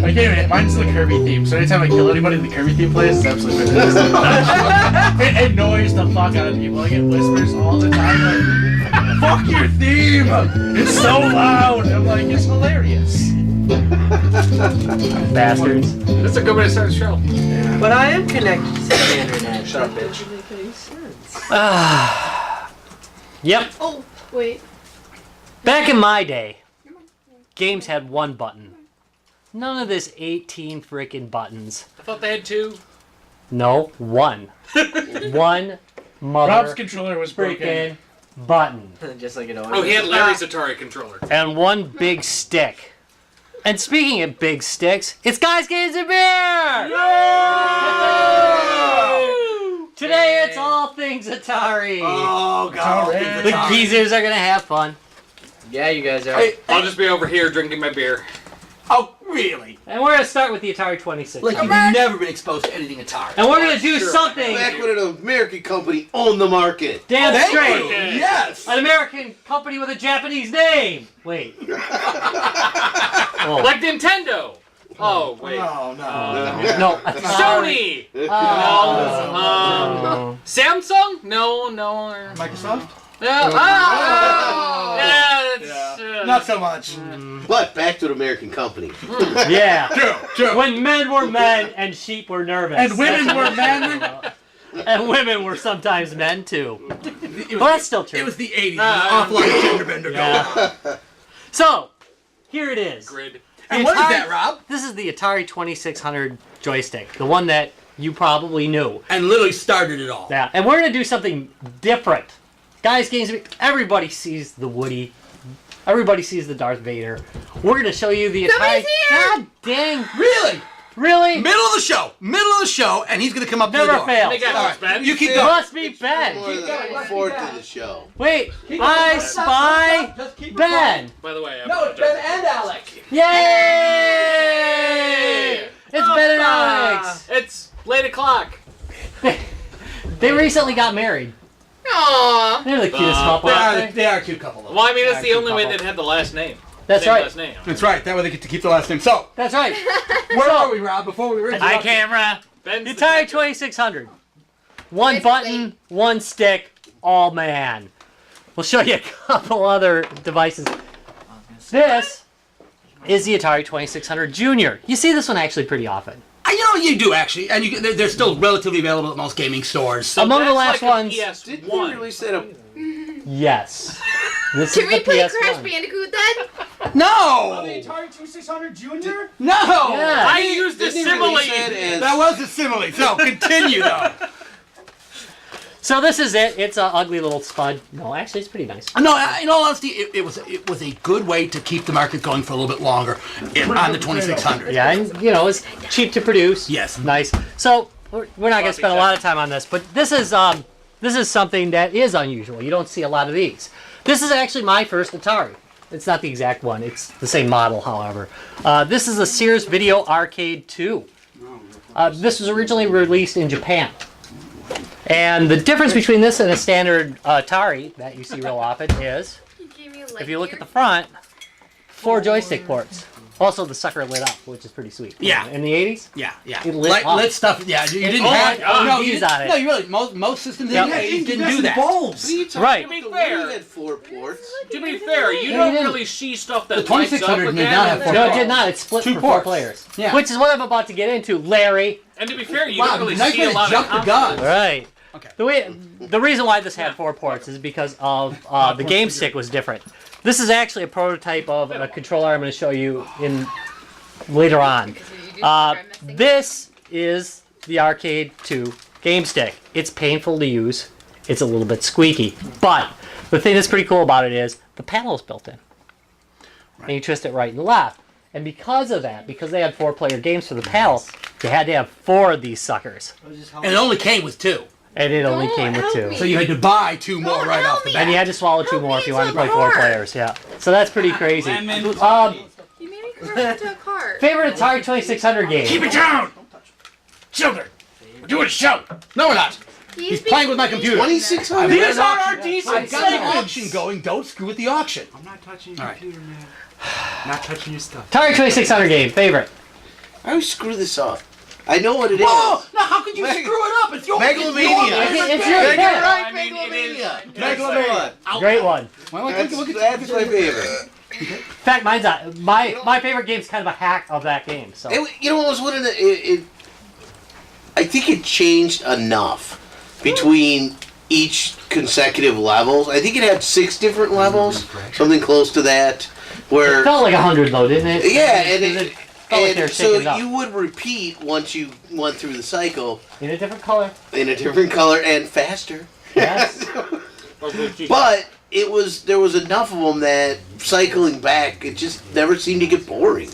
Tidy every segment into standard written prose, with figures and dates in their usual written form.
I can't even, mine's the Kirby theme, so anytime I kill anybody, the Kirby theme plays. It's absolutely fantastic. It annoys the fuck out of people. I get whispers all the time, like, fuck your theme! It's so loud! I'm like, it's hilarious. Bastards. That's a good way to start the show. Yeah. But I am connected to the internet. Shut up, bitch. Doesn't make any sense. Yep. Oh, wait. Back in my day, games had one button. None of this 18 frickin' buttons. I thought they had 2. No, one. One mother Rob's controller was broken. frickin' button. Just like it always Oh, he had is. Larry's Atari controller. And one big stick. And speaking of big sticks, it's Guys, Games, and Beer! Today it's all things Atari. Oh, God. The geezers are gonna have fun. Yeah, you guys are. I'll just be over here drinking my beer. Oh, really? And we're gonna start with the Atari 26. Like you've never been exposed to anything Atari. And we're gonna do Sure. something Back when an American company owned the market. damn Thank straight. you. Yes. An American company with a Japanese name. Wait. Oh. Like Nintendo. Oh, wait. Oh, no. No. Sony. Oh. Samsung? No. Microsoft? Yeah. Yeah, that's, Not so much. But back to an American company. Yeah. True. When men were men and sheep were nervous. And women were men. And women were sometimes men too. Well, that's still true. It was the 80s. Awful lot of gender bender going on. Yeah. So, here it is. Grid. And what is that, Rob? This is the Atari 2600 joystick. The one that you probably knew. And literally started it all. Yeah. And we're going to do something different. Guys, games, everybody sees the Woody. Everybody sees the Darth Vader. We're going to show you the Atari. Somebody's here! God dang. Really? Really? Middle of the show, and he's gonna come up to the Never door. fails. They got All us, Ben. You keep It going. must be Ben. More than looking forward to the show. Wait, I spy Ben. By the way, No, it's Ben and Alex. Yay! It's Ben and Alex. It's late o'clock. They recently got married. Aww. They're the cutest couple. They are a cute couple. Though. Well, I mean, that's Yeah, the only way couple. they'd have the last name. That's Same right. Last name. That's right. That way they get to keep the last name. So, That's right. where are we, Rob? Before we read Hi, camera. Ben's The the Atari 2600. One Basically. button, one stick, all man. We'll show you a couple other devices. This is the Atari 2600 Junior. You see this one actually pretty often. You know you do actually, and they're still relatively available at most gaming stores. So Among the That's last like a ones, Didn't PS1. we release that up? yes. This Can is we the play PS1. Crash Bandicoot then? no, Atari 2600 Junior? no. Yeah. I used a Didn't he simile. release that as That was a simile. So continue though. So this is it. It's an ugly little spud. No, actually, it's pretty nice. No, in all honesty, it was a good way to keep the market going for a little bit longer on the 2600. Yeah, and you know, it's cheap to produce. Yes. Nice. So we're not going to spend a lot of time on this, but this is something that is unusual. You don't see a lot of these. This is actually my first Atari. It's not the exact one. It's the same model, however. This is a Sears Video Arcade 2. This was originally released in Japan. And the difference between this and a standard Atari that you see real often is, if you look at the front, 4 joystick ports. Also, the sucker lit up, which is pretty sweet. Yeah. In the 80s? Yeah. It lit up. Lit stuff. Yeah, you didn't oh have. my God, no, LEDs you, on it. no, you really. Most systems Yep. didn't do that. What are you talking Right. about? To be The fair. Wii had 4 ports. To be fair, you Yeah, don't you didn't. really see stuff that The lights up 2600 with did that. not have 4 No, it ports. did not. It's split 2 for 4 ports. players. Yeah. Which is what I'm about to get into, Larry. And to be fair, you Wow, don't really nice see way a to lot jump of the gun. Right. Okay. The reason why this had 4 ports is because of the game stick was different. This is actually a prototype of a controller I'm going to show you later on. This is the Arcade 2 game stick. It's painful to use. It's a little bit squeaky. But the thing that's pretty cool about it is the panel is built in. And you twist it right and left. And because of that, because they had 4-player games for the panel, they had to have 4 of these suckers. And it only came with 2. And it only came with 2. So you had to buy 2 more right off the bat. And you had to swallow 2 more if you wanted to play 4 more. players, yeah. So that's pretty crazy. You made me crash into a car. Favorite Atari 2600 game? Keep it down! Children! We're doing a show! No, we're not! He's playing with my computer. 2600. These are our decent I've got an auction going. Don't screw with the auction. I'm not touching All your right. computer, man. Not touching your stuff. Atari 2600 game, favorite? I always screw this up. I know what it is. Whoa! Now how could you screw it up? It's your Megalomania. It's your pick. Right, I mean, it is- Megalomania. Great one. That's my favorite. In fact, mine's my favorite game's kind of a hack of that game. So You know what was one of the... I think it changed enough between each consecutive levels. I think it had 6 different levels, something close to that. Where it felt like 100 though, didn't it? yeah, and it felt like they were so shaking it up. you would repeat once you went through the cycle In a different color. in a different color and faster. Yes. But there was enough of them that cycling back, it just never seemed to get boring.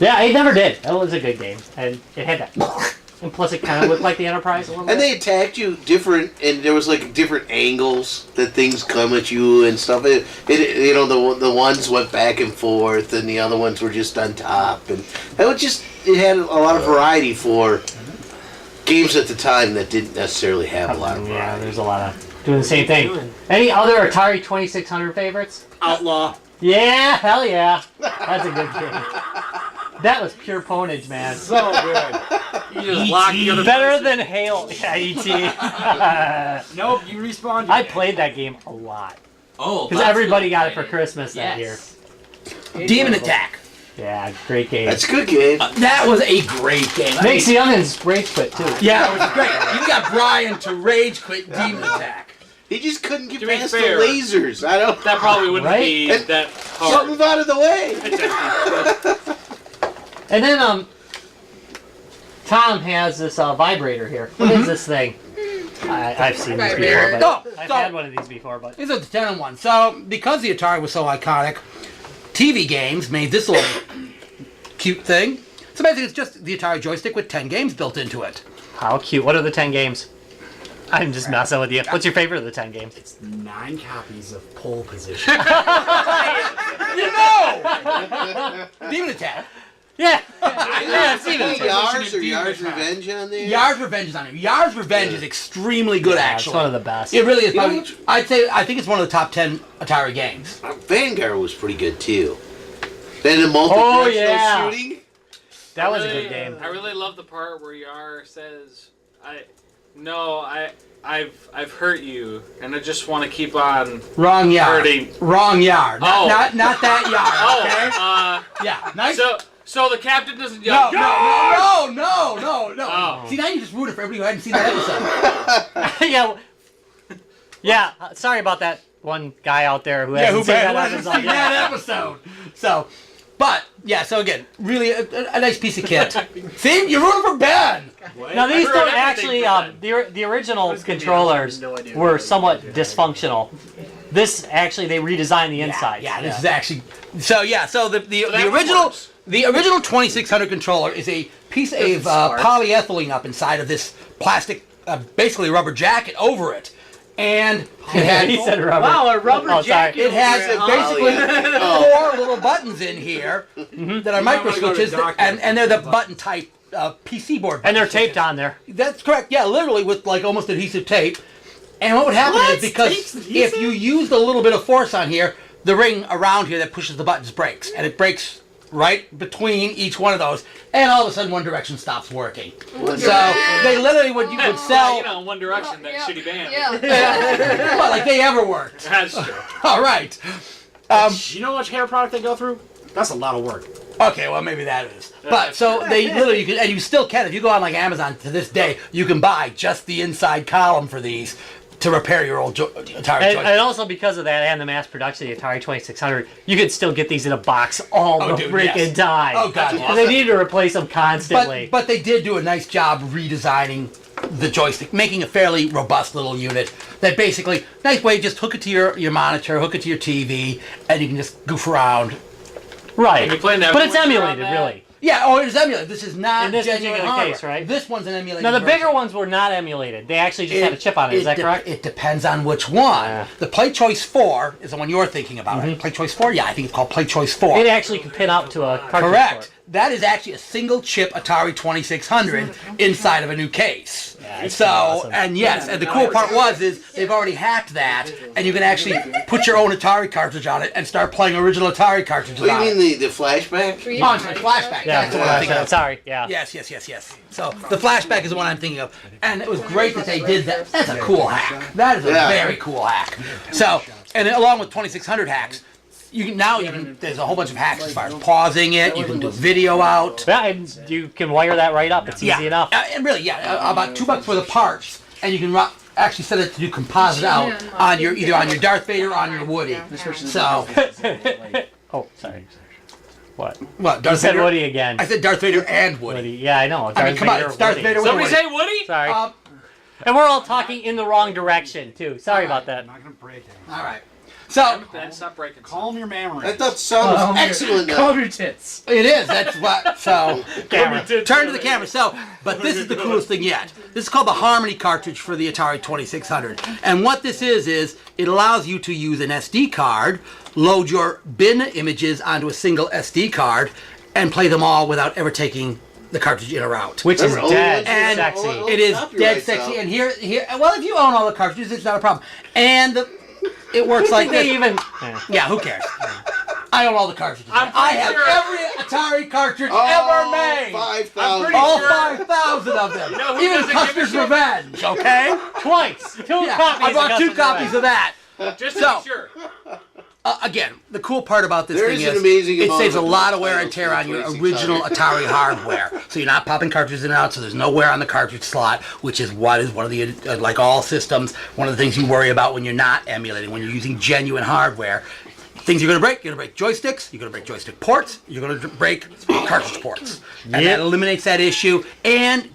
Yeah, it never did. That was a good game, and it had that. And plus, it kind of looked like the Enterprise a little And bit. they attacked you different, and there was like different angles that things come at you and stuff. You know, the ones went back and forth, and the other ones were just on top, and it had a lot of variety for games at the time that didn't necessarily have a lot of variety. Yeah, there's a lot of doing the same thing. Any other Atari 2600 favorites? Outlaw. Yeah, hell yeah. That's a good game. That was pure ponage, man. So good. You just lock the other Better person. than Hail. Yeah, E.T. Nope, you respawned. I played that game a lot. Oh, Because everybody got it for Christmas that year. Demon Attack. Yeah, great game. That's a good game. That was a great game. Makes the onions rage quit, too. Yeah, it was great. You got Brian to rage quit Demon Attack. He just couldn't get To be past fair, the lasers. I don't. That probably wouldn't Right? be And- that So hard. move out of the way. And then, Tom has this vibrator here. What is this thing? I've seen this before, Vibrator. but Oh, I've so- had one of these before, but These are the 10 and 1. So, because the Atari was so iconic, TV games made this little cute thing. So basically, it's just the Atari joystick with 10 games built into it. how cute. What are the 10 games? I'm just messing with you. What's your favorite of the 10 games? 9 copies of Pole Position. You know! Demon Attack. Yeah. Yeah, I've seen it. Yars or Yars Revenge on there? Yars Revenge is on here. Yars Revenge is extremely good, Yeah, actually. it's one of the best. It really is. You know Probably, I think it's one of the top 10 Atari games. Vanguard was pretty good too. Then the multi-directional yeah. shooting. That was a good game. I really love the part where Yar says, I've hurt you, and I just want to keep on Wrong yard. hurting. Wrong yard. Oh. Not that yard. Oh, Okay? Yeah. Nice. so the captain doesn't No, yell. no. Oh. See, now you just rooted for everybody who hadn't seen that episode. Yeah. Yeah. Sorry about that one guy out there who Yeah, hasn't who seen that hasn't episode seen yet. that episode? So, but yeah. So again, really a nice piece of kit. See, you're rooting for Ben. Now these I've heard don't everything actually. from The original controllers were somewhat dysfunctional. This actually they redesigned the inside. Yeah, this is actually. So yeah, so the that original works. the original 2600 controller is a piece of polyethylene up inside of this plastic, basically rubber jacket over it, and it had. He said rubber. Wow, a rubber Oh, sorry. jacket. It has basically yeah. 4 little buttons in here that are micro switches, and they're the button type PC board. And they're buttons. taped on there. That's correct. Yeah, literally with like almost adhesive tape. And what would happen is because if you used a little bit of force on here, the ring around here that pushes the buttons breaks, and it breaks right between each one of those, and all of a sudden one direction stops working. So they literally would sell. You know, One Direction, that shitty band. Yeah. Well, like they ever worked. That's true. All right. You know how much hair product they go through? That's a lot of work. Okay, well maybe that is. But so they literally, you can, and you still can if you go on like Amazon to this day, you can buy just the inside column for these to repair your old Atari joystick. And also because of that and the mass production of the Atari 2600, you could still get these in a box all the dude, freaking yes. time. Oh, God, And yes. they needed to replace them constantly. But they did do a nice job redesigning the joystick, making a fairly robust little unit that basically, nice way, just hook it to your monitor, hook it to your TV, and you can just goof around. right. Have you played that But it's one? emulated, That? really. Yeah, oh, it's emulated. This is not In this genuine particular hardware. case, right? This one's an emulated Now, the version. bigger ones were not emulated. They actually just had a chip on it. Is that correct? It depends on which one. Yeah. The Play Choice 4 is the one you're thinking about, right? Play Choice 4? Yeah, I think it's called Play Choice 4. It actually could pin out to a cartridge Correct. port. That is actually a single chip Atari 2600 inside of a new case. it's So, awesome. and yes, and the cool part is they've already hacked that, and you can actually put your own Atari cartridge on it and start playing original Atari cartridges What do on you it. mean the flashback? Oh, it's a flashback. Yeah, That's what I'm thinking of. sorry. Yeah. Yes. So the flashback is the one I'm thinking of, and it was great that they did that. That's a cool hack. That is a very cool hack. So, and along with 2600 hacks, there's a whole bunch of hacks as far as pausing it. You can do video out. Yeah, and you can wire that right up. It's easy enough. And really, about $2 for the parts, and you can actually set it to do composite out on your either on your Darth Vader or on your Woody. So. Oh, sorry. What? What? You Darth said Vader? Woody again. I said Darth Vader and Woody. Yeah, I know. I mean, come on, it's Darth Vader. Somebody say Woody? Sorry. And we're all talking in the wrong direction too. Sorry about that. I'm not gonna break it. All right. So Ben, stop breaking. Calm your memory. I thought sound was excellent. Calm your tits. it is. That's what. So Camera. turn to the camera. So, but this is the coolest thing yet. This is called the Harmony cartridge for the Atari 2600. And what this is it allows you to use an SD card, load your bin images onto a single SD card, and play them all without ever taking the cartridge in or out. Which is Remember, dead and sexy. It is dead sexy. And here, well, if you own all the cartridges, it's not a problem. And it works like this. They even. Yeah, who cares? I own all the cartridges. I'm I pretty have sure- every Atari cartridge ever made. 5,000. All 5,000 of them. know who Even doesn't give a Custer's shit? Revenge, okay? Twice. Two Yeah, copies. I bought of 2 Gutter copies Geeks. of that. Just to So- be sure. Again, the cool part about this There thing is an is amazing it amount saves a of lot of wear files and tear for on your 2600. original Atari hardware. So you're not popping cartridges in and out, so there's no wear on the cartridge slot, which is one of the, like all systems, one of the things you worry about when you're not emulating, when you're using genuine hardware. Things you're going to break joysticks, you're going to break joystick ports, you're going to break cartridge ports. And that eliminates that issue. And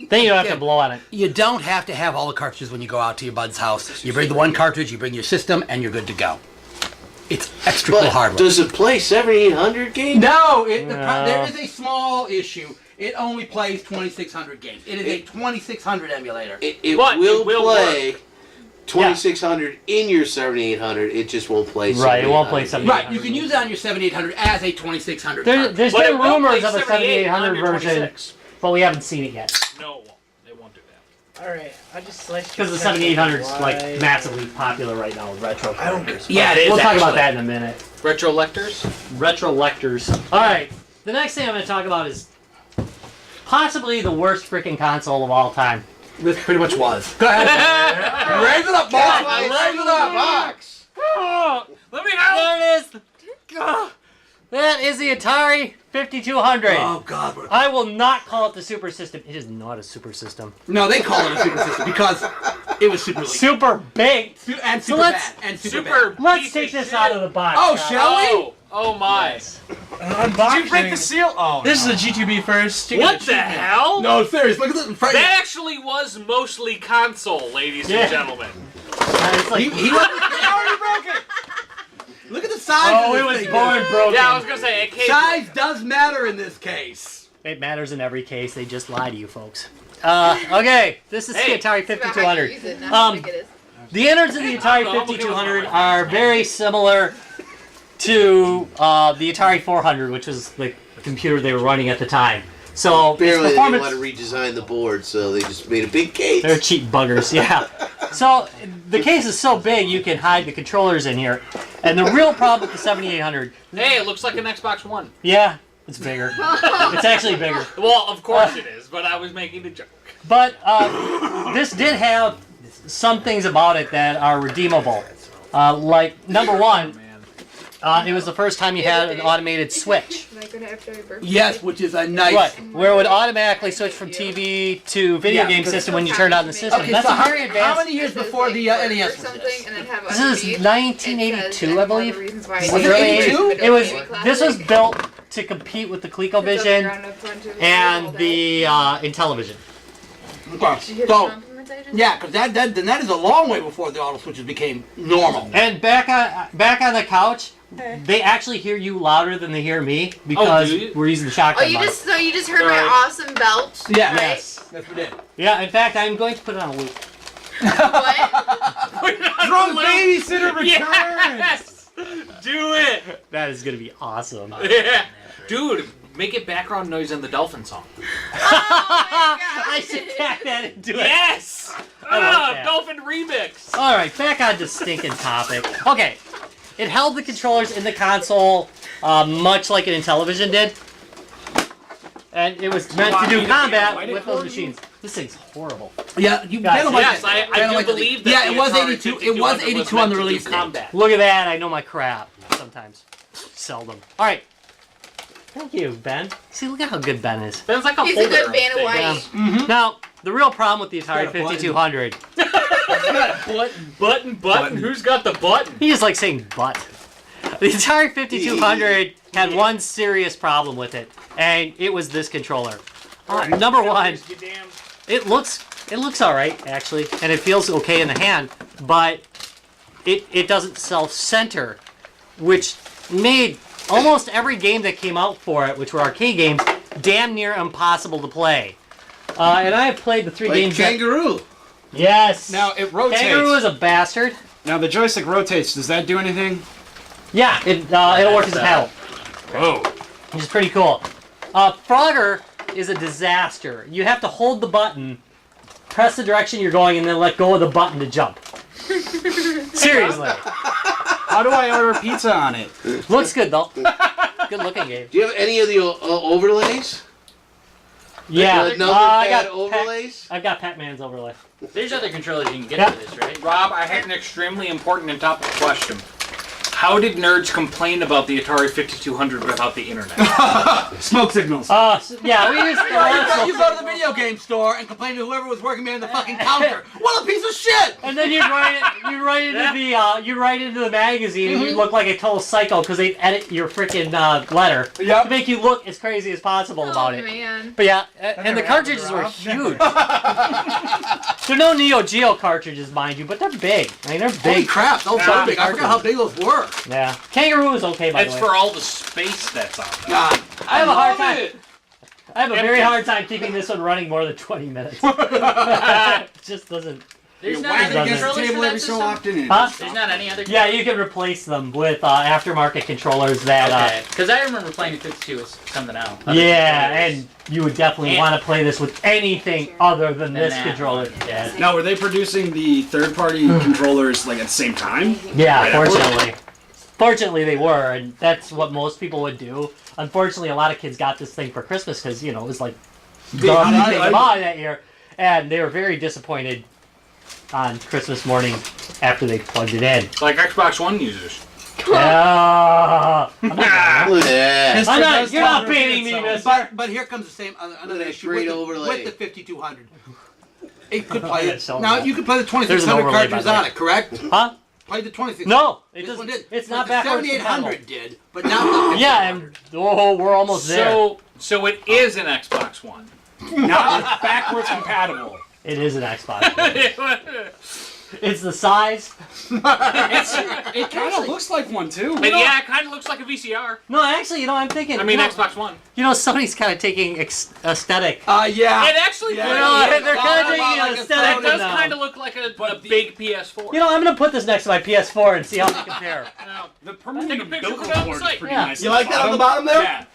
Then you don't have to blow on it. you don't have to have all the cartridges when you go out to your bud's house. You bring the one cartridge, you bring your system, and you're good to go. It's extra cool But hardware. does it play 7800 games? No, No. there is a small issue. It only plays 2600 games. It is a 2600 emulator. It But will it will play 2600 in your 7800. It just won't play. Right, it won't play 7800. Right, you can use it on your 7800 as a 2600 There, cartridge. there's But been it will rumors play of a 7800 version, 26. but we haven't seen it yet. No, they won't do that. Alright, I just sliced Because the 7800 is like massively popular right now with retro. I don't collectors. Yeah, it is. We'll talk about actually. that in a minute. Retro lectors? Retro lectors. All right, the next thing I'm going to talk about is possibly the worst freaking console of all time. This pretty much was. Go ahead. Raise it up, That's boy. why it's Raise in it the up. box. Let me help! There it is. That is the Atari 5200. Oh, God. I will not call it the Super System. It is not a Super System. No, they call it a super system because it was super league. Super big. And So super let's- bad. And super, Super. bad. Let's piece take of this shit. out of the box. Oh, guys. shall we? Oh my. Unboxing. Did you break the seal? Oh, This no. is a G2B first. You get What an the achievement. hell? No, serious. Look at this in front of you. That actually was mostly console, ladies Yeah. and gentlemen. It's like, He wasn't. He already broke it. Look at the size oh, of it this was thing. born broken. Yeah, I was gonna say it came. Size does matter in this case. It matters in every case. They just lie to you, folks. Okay, this is Hey. the Atari It's about how you 5200. use it, not how big it is. The innards of the Atari 5200 are very similar to the Atari 400, which was the computer they were running at the time. So its Apparently, they performance. want to redesign the board, so they just made a big case. They're cheap buggers, yeah. So the case is so big you can hide the controllers in here. And the real problem with the 7800, Hey, it looks like an Xbox One. yeah, it's bigger. It's actually bigger. Well, of course it is, but I was making a joke. But this did have some things about it that are redeemable. Like, number one, it was the first time you had an automated switch. Am I gonna after I burp? Yes, which is a nice. Right, where it would automatically switch from TV to video game system when you turned on the system. Okay, That's so a very how advanced. many years before the Or NES was something, this? and then have This underneath, is 1982, I believe. reasons why Was I it didn't early use 82? it It was. classic. This was built to compete with the ColecoVision and the Intellivision. Okay. So, yeah, because that is a long way before the auto switches became normal. And back on the couch, they actually hear you louder than they hear me because do you? we're using the Oh, shotgun. you mic. just heard my awesome belt. Yeah. Right? Yes. Yes, we did. Yeah. In fact, I'm going to put it on a loop. What? Drunk babysitter returns. Yes! Do it! That is going to be awesome. Yeah. Dude, make it background noise in the Dolphin song. I should tack that into it. Yes! I like that. Dolphin remix. All right, back on to stinking topic. Okay, it held the controllers in the console much like an Intellivision did. and it was meant to do combat light it with for those you? machines. This thing's horrible. Yeah, you Guys, kind of yes, like I do like believe that. Yeah, the it was Atari 82. It was 5200 82 meant on the to do release date. combat. Look at that, I know my crap sometimes. Seldom. All right. Thank you, Ben. See, look at how good Ben is. Ben's like a He's a holder good fan of things. white. Now, the real problem with the Atari got a button. 5200, Button. Who's got the button? he is like saying butt. The Atari 5200 had one serious problem with it, and it was this controller. Number one, You damn. it looks all right actually, and it feels okay in the hand, but it doesn't self-center, which made almost every game that came out for it, which were arcade games, damn near impossible to play. And I have played the three Like games. Kangaroo. Yes. Now it rotates. Kangaroo is a bastard. Now the joystick rotates. Does that do anything? Yeah, it'll work as a paddle, Whoa. which is pretty cool. Frogger is a disaster. You have to hold the button, press the direction you're going, and then let go of the button to jump. Seriously. How do I order pizza on it? Looks good though. Good looking game. Do you have any of the overlays? Yeah. The number I pad got overlays? I've got Pac-Man's overlay. There's other controllers you can get Yeah. for this, right? Rob, I had an extremely important and topical question. How did nerds complain about the Atari 5200 without the internet? Smoke signals. Yeah, we used You go to the video game store and complain to whoever was working behind the fucking counter. What a piece of shit! and then you'd write into the magazine, and you'd look like a total psycho because they'd edit your freaking letter Yep. to make you look as crazy as possible about Oh it. man. But yeah, and the cartridges were huge. They're no Neo Geo cartridges, mind you, but they're big. I mean, they're Holy big. crap, those are big. I forgot how big those were. Yeah. Kangaroo is okay, by It's the way. for all the space that's on there. God, I have a hard love time. it. I have a very hard time keeping this one running more than 20 minutes. It just doesn't. There's not whacking any against the controllers for table that every so system? often. Huh? There's not any other. Yeah, you can replace them with aftermarket controllers that. Okay. Because I remember playing the 52 as something else. Yeah, and you would definitely And- want to play this with anything other than this that controller. one. Yeah, Now, were they producing the third-party controllers like at the same time? yeah, fortunately. Fortunately, they were, and that's what most people would do. Unfortunately, a lot of kids got this thing for Christmas because, you know, it was like the thing to buy that year. And they were very disappointed on Christmas morning after they plugged it in. Like Xbox One users. I'm Look at that. not, you're not baiting me, mister. but here comes the same another Look at that issue great with overlay. the 5200. It could play Yeah, it. so Now bad. you could play the There's an 2600 overlay, by cartridges the way. on it, correct? Huh? Play the 2600. No, it This doesn't. one did. It's But not the backwards 7800 compatible. did, but not the Yeah, and we're almost there. So it is an Xbox One. Not backwards compatible. It is an Xbox. It's the size. It kind of looks like one too. And yeah, it kind of looks like a VCR. No, actually, you know, I'm thinking. I mean, you know, Xbox One. You know, Sony's kind of taking aesthetic. Yeah. It actually Yeah, could. You know, they're It's kind of all taking about an like a aesthetic. That does now. kind of look like a big PS4. You know, I'm gonna put this next to my PS4 and see how they compare. The Take a permanent picture, umbilical put it on the cord is site. pretty Yeah. nice. You like that on the bottom there? Yeah.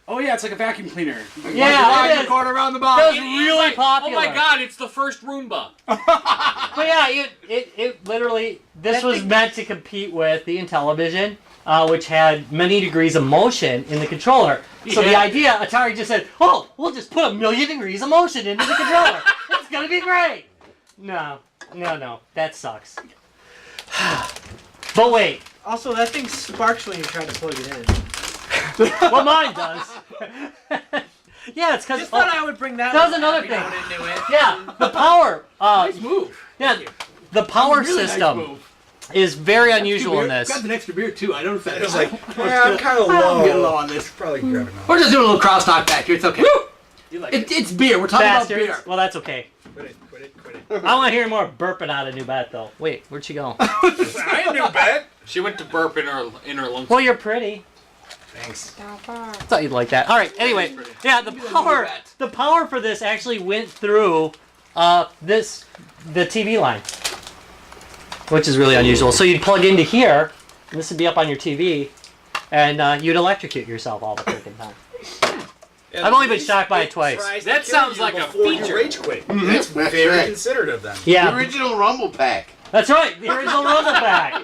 Oh yeah, it's like a vacuum cleaner. Yeah, it the is. cord around the That bottom. was It is really like, popular. Oh my god, it's the first Roomba. But yeah, it literally, this was meant to compete with the Intellivision, which had many degrees of motion in the controller. So the Yeah. idea, Atari just said, oh, we'll just put 1,000,000 degrees of motion into the controller. It's gonna be great. No, that sucks. But wait, Also, that thing sparks when you try to plug it in. well mine does. Yeah, it's because Just thought I would bring that. that was little another anecdote thing. into it. Yeah, the power. Nice move. Yeah, the power Really nice system move. is very unusual in Got this. an extra beer too. I noticed that. It was like, yeah, I'm kind of I'm getting low low. on this. Probably grab enough. We're just doing a little crosstalk back here. It's okay. You like It's beer. We're talking Bastards. about beer. Well, that's okay. Quit it. I want to hear more burping out of New Bet, though. Wait, where'd she go? I ain't new bet. She went to burp in her lungs. Well, you're pretty. Thanks. Thought you'd like that. All right. Anyway, yeah, the power for this actually went through the TV line, which is really unusual. So you'd plug into here, and this would be up on your TV, and you'd electrocute yourself all the freaking time. I've only been shocked by it twice. That sounds like a feature. Rage quit. That's Very right. considerate of them. The Yeah, original Rumble Pack. that's right. The original Rumble Pack.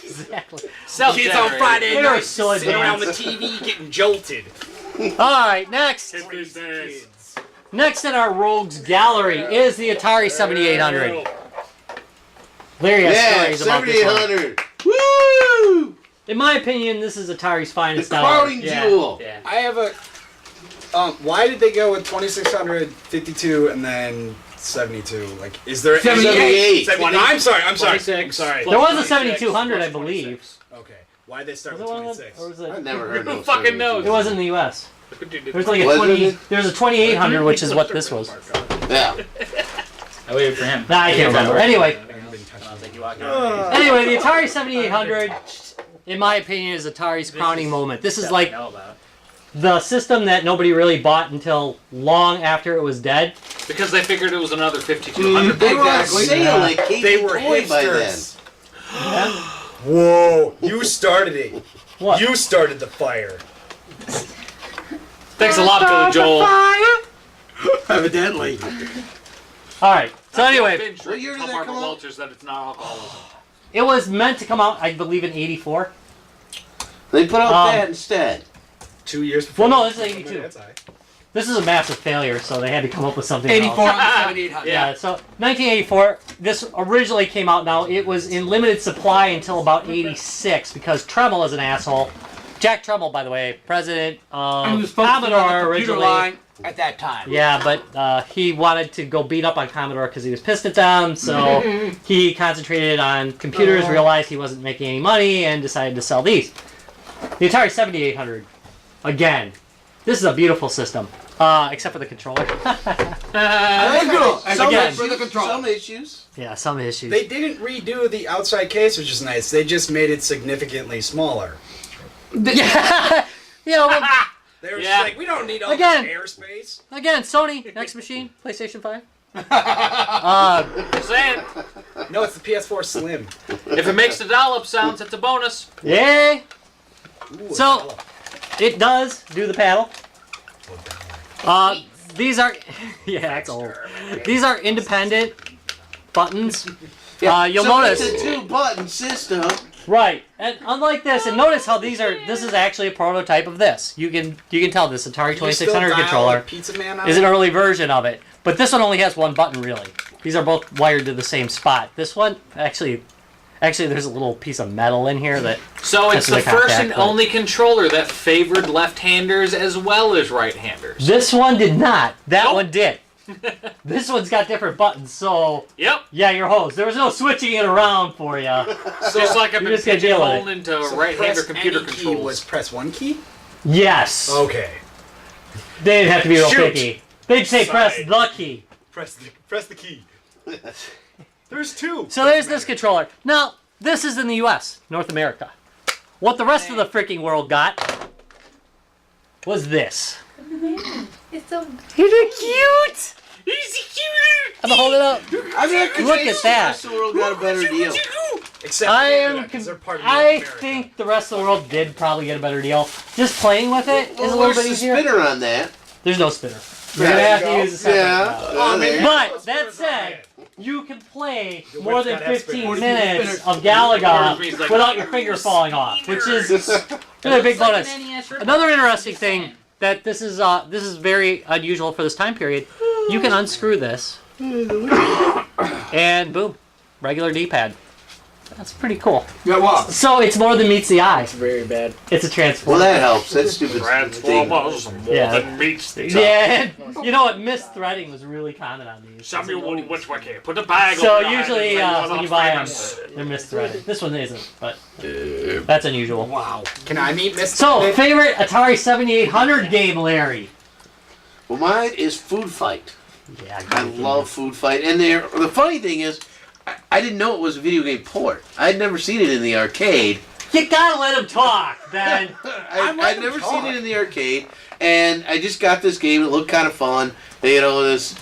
Exactly. Self-generated. They were so Sitting around advanced. the TV getting jolted. Alright, next. Next in our rogues gallery is the Atari 7800. Larry has Yeah, stories about this one. 7800. Woo! In my opinion, this is Atari's The finest hour. crowning jewel. Yeah. I have a. Why did they go with 2600, 52, and then 72? Like, is there 78. I'm sorry. I'm 26. sorry. There was a 7200, I believe. Okay. Why did they start Was with it one of 26? or was I've it? never heard Who of fucking knows? It wasn't in the U.S. There's like a Wasn't 20. it? There's a 2800, which is what this was. Yeah. I waited for him. Nah, I can't remember. Anyway, Oh. anyway, the Atari 7800, in my opinion, is Atari's crowning moment. This is like the system that nobody really bought until long after it was dead. Because they figured it was another 5200. They were on Exactly. sale like KB They were Toy by then. hipsters. Whoa! You started it. What? You started the fire. Thanks a lot, Billy Joel. Evidently. All right. So anyway, What year did Tell that Margaret come out? Walters that it's not alcoholism. it was meant to come out, I believe, in '84. They put out Um, that instead. 2 years before. Well, no, this is 82. That's high. This is a massive failure, so they had to come up with something 84 else. on the 7800. Yeah, so 1984, this originally came out. Now, it was in limited supply until about 86 because Tremble is an asshole. Jack Tremble, by the way, president He of was supposed to be on the Commodore computer originally. line at that time. Yeah, but he wanted to go beat up on Commodore because he was pissed at them, so he concentrated on computers, realized he wasn't making any money, and decided to sell these. The Atari 7800, again, this is a beautiful system, except for the controller. Some issues. Yeah, some issues. They didn't redo the outside case, which is nice. They just made it significantly smaller. Yeah, you know, well, They were Yeah. just like, we don't need all Again. this airspace. again, Sony, next machine, PlayStation 5. Saying, No, it's the PS4 Slim. if it makes the dollop sounds, it's a bonus. Yay! Ooh, So, it does do the paddle. These are, yeah, that's old. These are independent buttons. You'll so notice, it's a 2-button system. right? And unlike this, and notice how these are. This is actually a prototype of this. You can tell this Atari You still 2600 dial controller Pizza Man on is it? an early version of it. But this one only has one button, really. These are both wired to the same spot. This one, actually, there's a little piece of metal in here that. So it's That's the the first contact and button. only controller that favored left-handers as well as right-handers. This one did not. That Nope. one did. This one's got different buttons, so Yep. yeah, you're hosed. There was no switching it around for you. Just like I've you been just gotta deal with it. pigeonholed into So right-hander press computer any key controls. was press one key? Yes. Okay. They didn't have to be real Shoot. picky. They'd say press Side. the key. Press the key. There's two. So there's this controller. Now, this is in the US, North America. What the rest of the freaking world got was this. It's so Isn't it cute? I'm gonna hold it up. I mean, Look at that. The rest of the world got a better deal. Except I Canada, am. 'cause they're part of I North America. think the rest of the world did probably get a better deal. Just playing with it is a Well, little where's bit the easier. spinner on that? There's no spinner. You're There gonna you have go. to use a separate Yeah. knob. there. But that said, you can play Your more whip's than got that 15 spinner. minutes of Galaga Means like- without your finger falling off, which is really a big bonus. Another interesting thing that this is very unusual for this time period. You can unscrew this, and boom, regular D-pad. That's pretty cool. Yeah, what? So it's more than meets the eye. Very bad. It's a Well, transformer. that helps. That stupid thing. Transformers more Yeah. than meets the eye. Yeah, you know what? Misthreading was really common on these. Samuel, which way can you put the bag So over the usually eye when you buy them, they're misthreaded. This one isn't, but that's unusual. Wow. Can I meet Mr. So, favorite Atari 7800 game, Larry? Well, mine is Food Fight. Yeah, I love Food Fight. And the funny thing is, I didn't know it was a video game port. I'd never seen it in the arcade. You gotta let him talk, Ben. I'd never seen it in the arcade, and I just got this game. It looked kind of fun. You know, this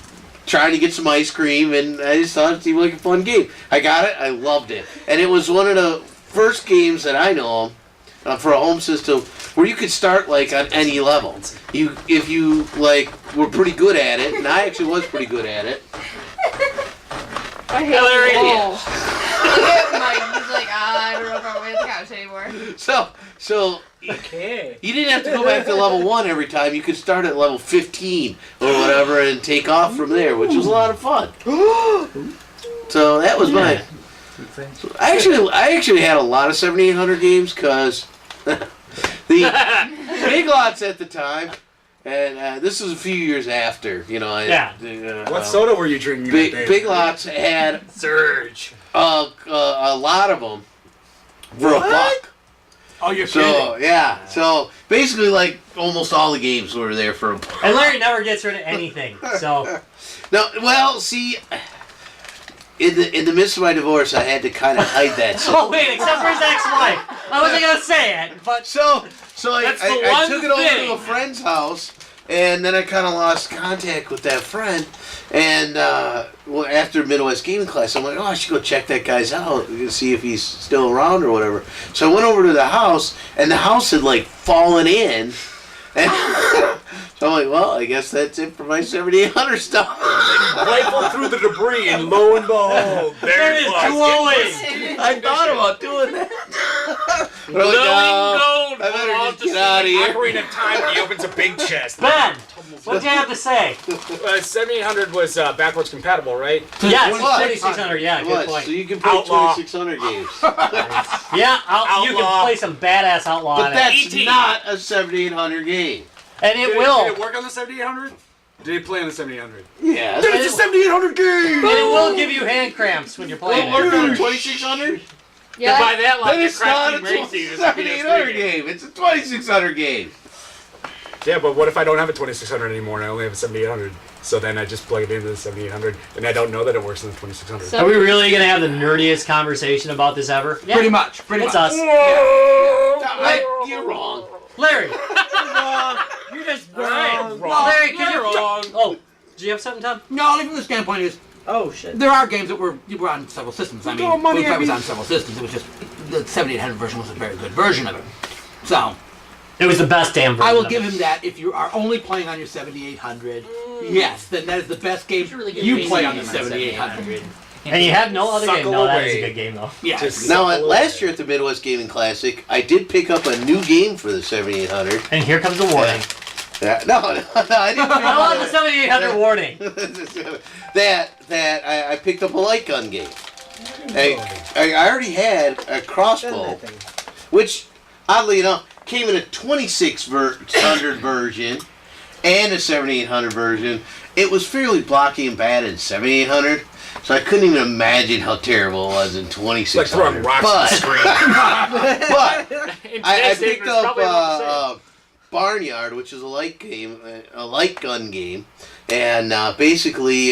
trying to get some ice cream, and I just thought it seemed like a fun game. I got it. I loved it, and it was one of the first games that I know for a home system where you could start like on any level. If you like were pretty good at it, and I actually was pretty good at it. I hate Larry. Mike, he's like, I don't know if I'm at the couch anymore. So Okay. You didn't have to go back to level 1 every time. You could start at level 15 or whatever and take off from there, which was a lot of fun. So that was mine. I actually had a lot of 7800 games because the Big Lots at the time, and this was a few years after, you know. What soda were you drinking? Big Lots had Surge. a lot of them for $1. Oh, you're So kidding. yeah, so basically like almost all the games were there for $1. And Larry never gets rid of anything. So No, well, see, in the midst of my divorce, I had to kind of hide that. oh wait, except for his ex-wife. I wasn't gonna say it, but So I That's the I one took it over thing. to a friend's house, and then I kind of lost contact with that friend. And well, after Midwest Gaming Class, I'm like, oh, I should go check that guy's out and see if he's still around or whatever. So I went over to the house, and the house had like fallen in. And so I'm like, well, I guess that's it for my 7800 stuff. Rifle through the debris, and lo and behold, there it was. I thought about doing that. But I'm like, Glowing no, gold. I better just get out of here. Ocarina of Time, he opens a big chest. Ben, what do you have to say? 7800 was backwards compatible, right? Yes, It was. 2600. Yeah, good What? point. So you can play Outlaw. 2600 games. Yeah, you can Outlaw. play some badass outlaw But on it. that's E.T. not a 7800 game. And it Did will. it work on the 7800? Did it play on the 7800? Yeah. It's a 7800 game! And it will give you hand cramps when you're playing Will it work on a it. 2600? Yeah. By that, like Then the it's not a crafting racing is a 7800 PS3 game. game. It's a 2600 game. Yeah, but what if I don't have a 2600 anymore and I only have a 7800? So then I just plug it into the 7800 and I don't know that it works on the 2600. So- Are we really gonna have the nerdiest conversation about this ever? Yeah, Pretty much. it's us. You're wrong. Larry. You're just Alright. Well, Larry, can you? wrong. Oh, do you have something, Tom? No, only from the standpoint is, Oh shit. there are games that were on several systems. I mean, Oh, money, Wolfenstein was I on several systems. It was just the 7800 version was a very good version of it. So It was the best damn version. I will of give it. him that. If you are only playing on your 7800, yes, then that is the best game really good you racing play on game the on 7800. And you have no other game. Suckle No, that is a away. good game though. Yes. Just- Now, last year at the Midwest Gaming Classic, I did pick up a new game for the 7800. And here comes the warning. No, I didn't pick I love the up 7800 warning. I picked up a light gun game. I already had a crossbow, which, oddly enough, came in a 2600 version and a 7800 version. It was fairly blocky and bad in 7800, so I couldn't even imagine how terrible it was in It's like 2600. throwing rocks at the screen. But In I today's picked it's up probably about the same. Barnyard, which is a light game, a light gun game, and basically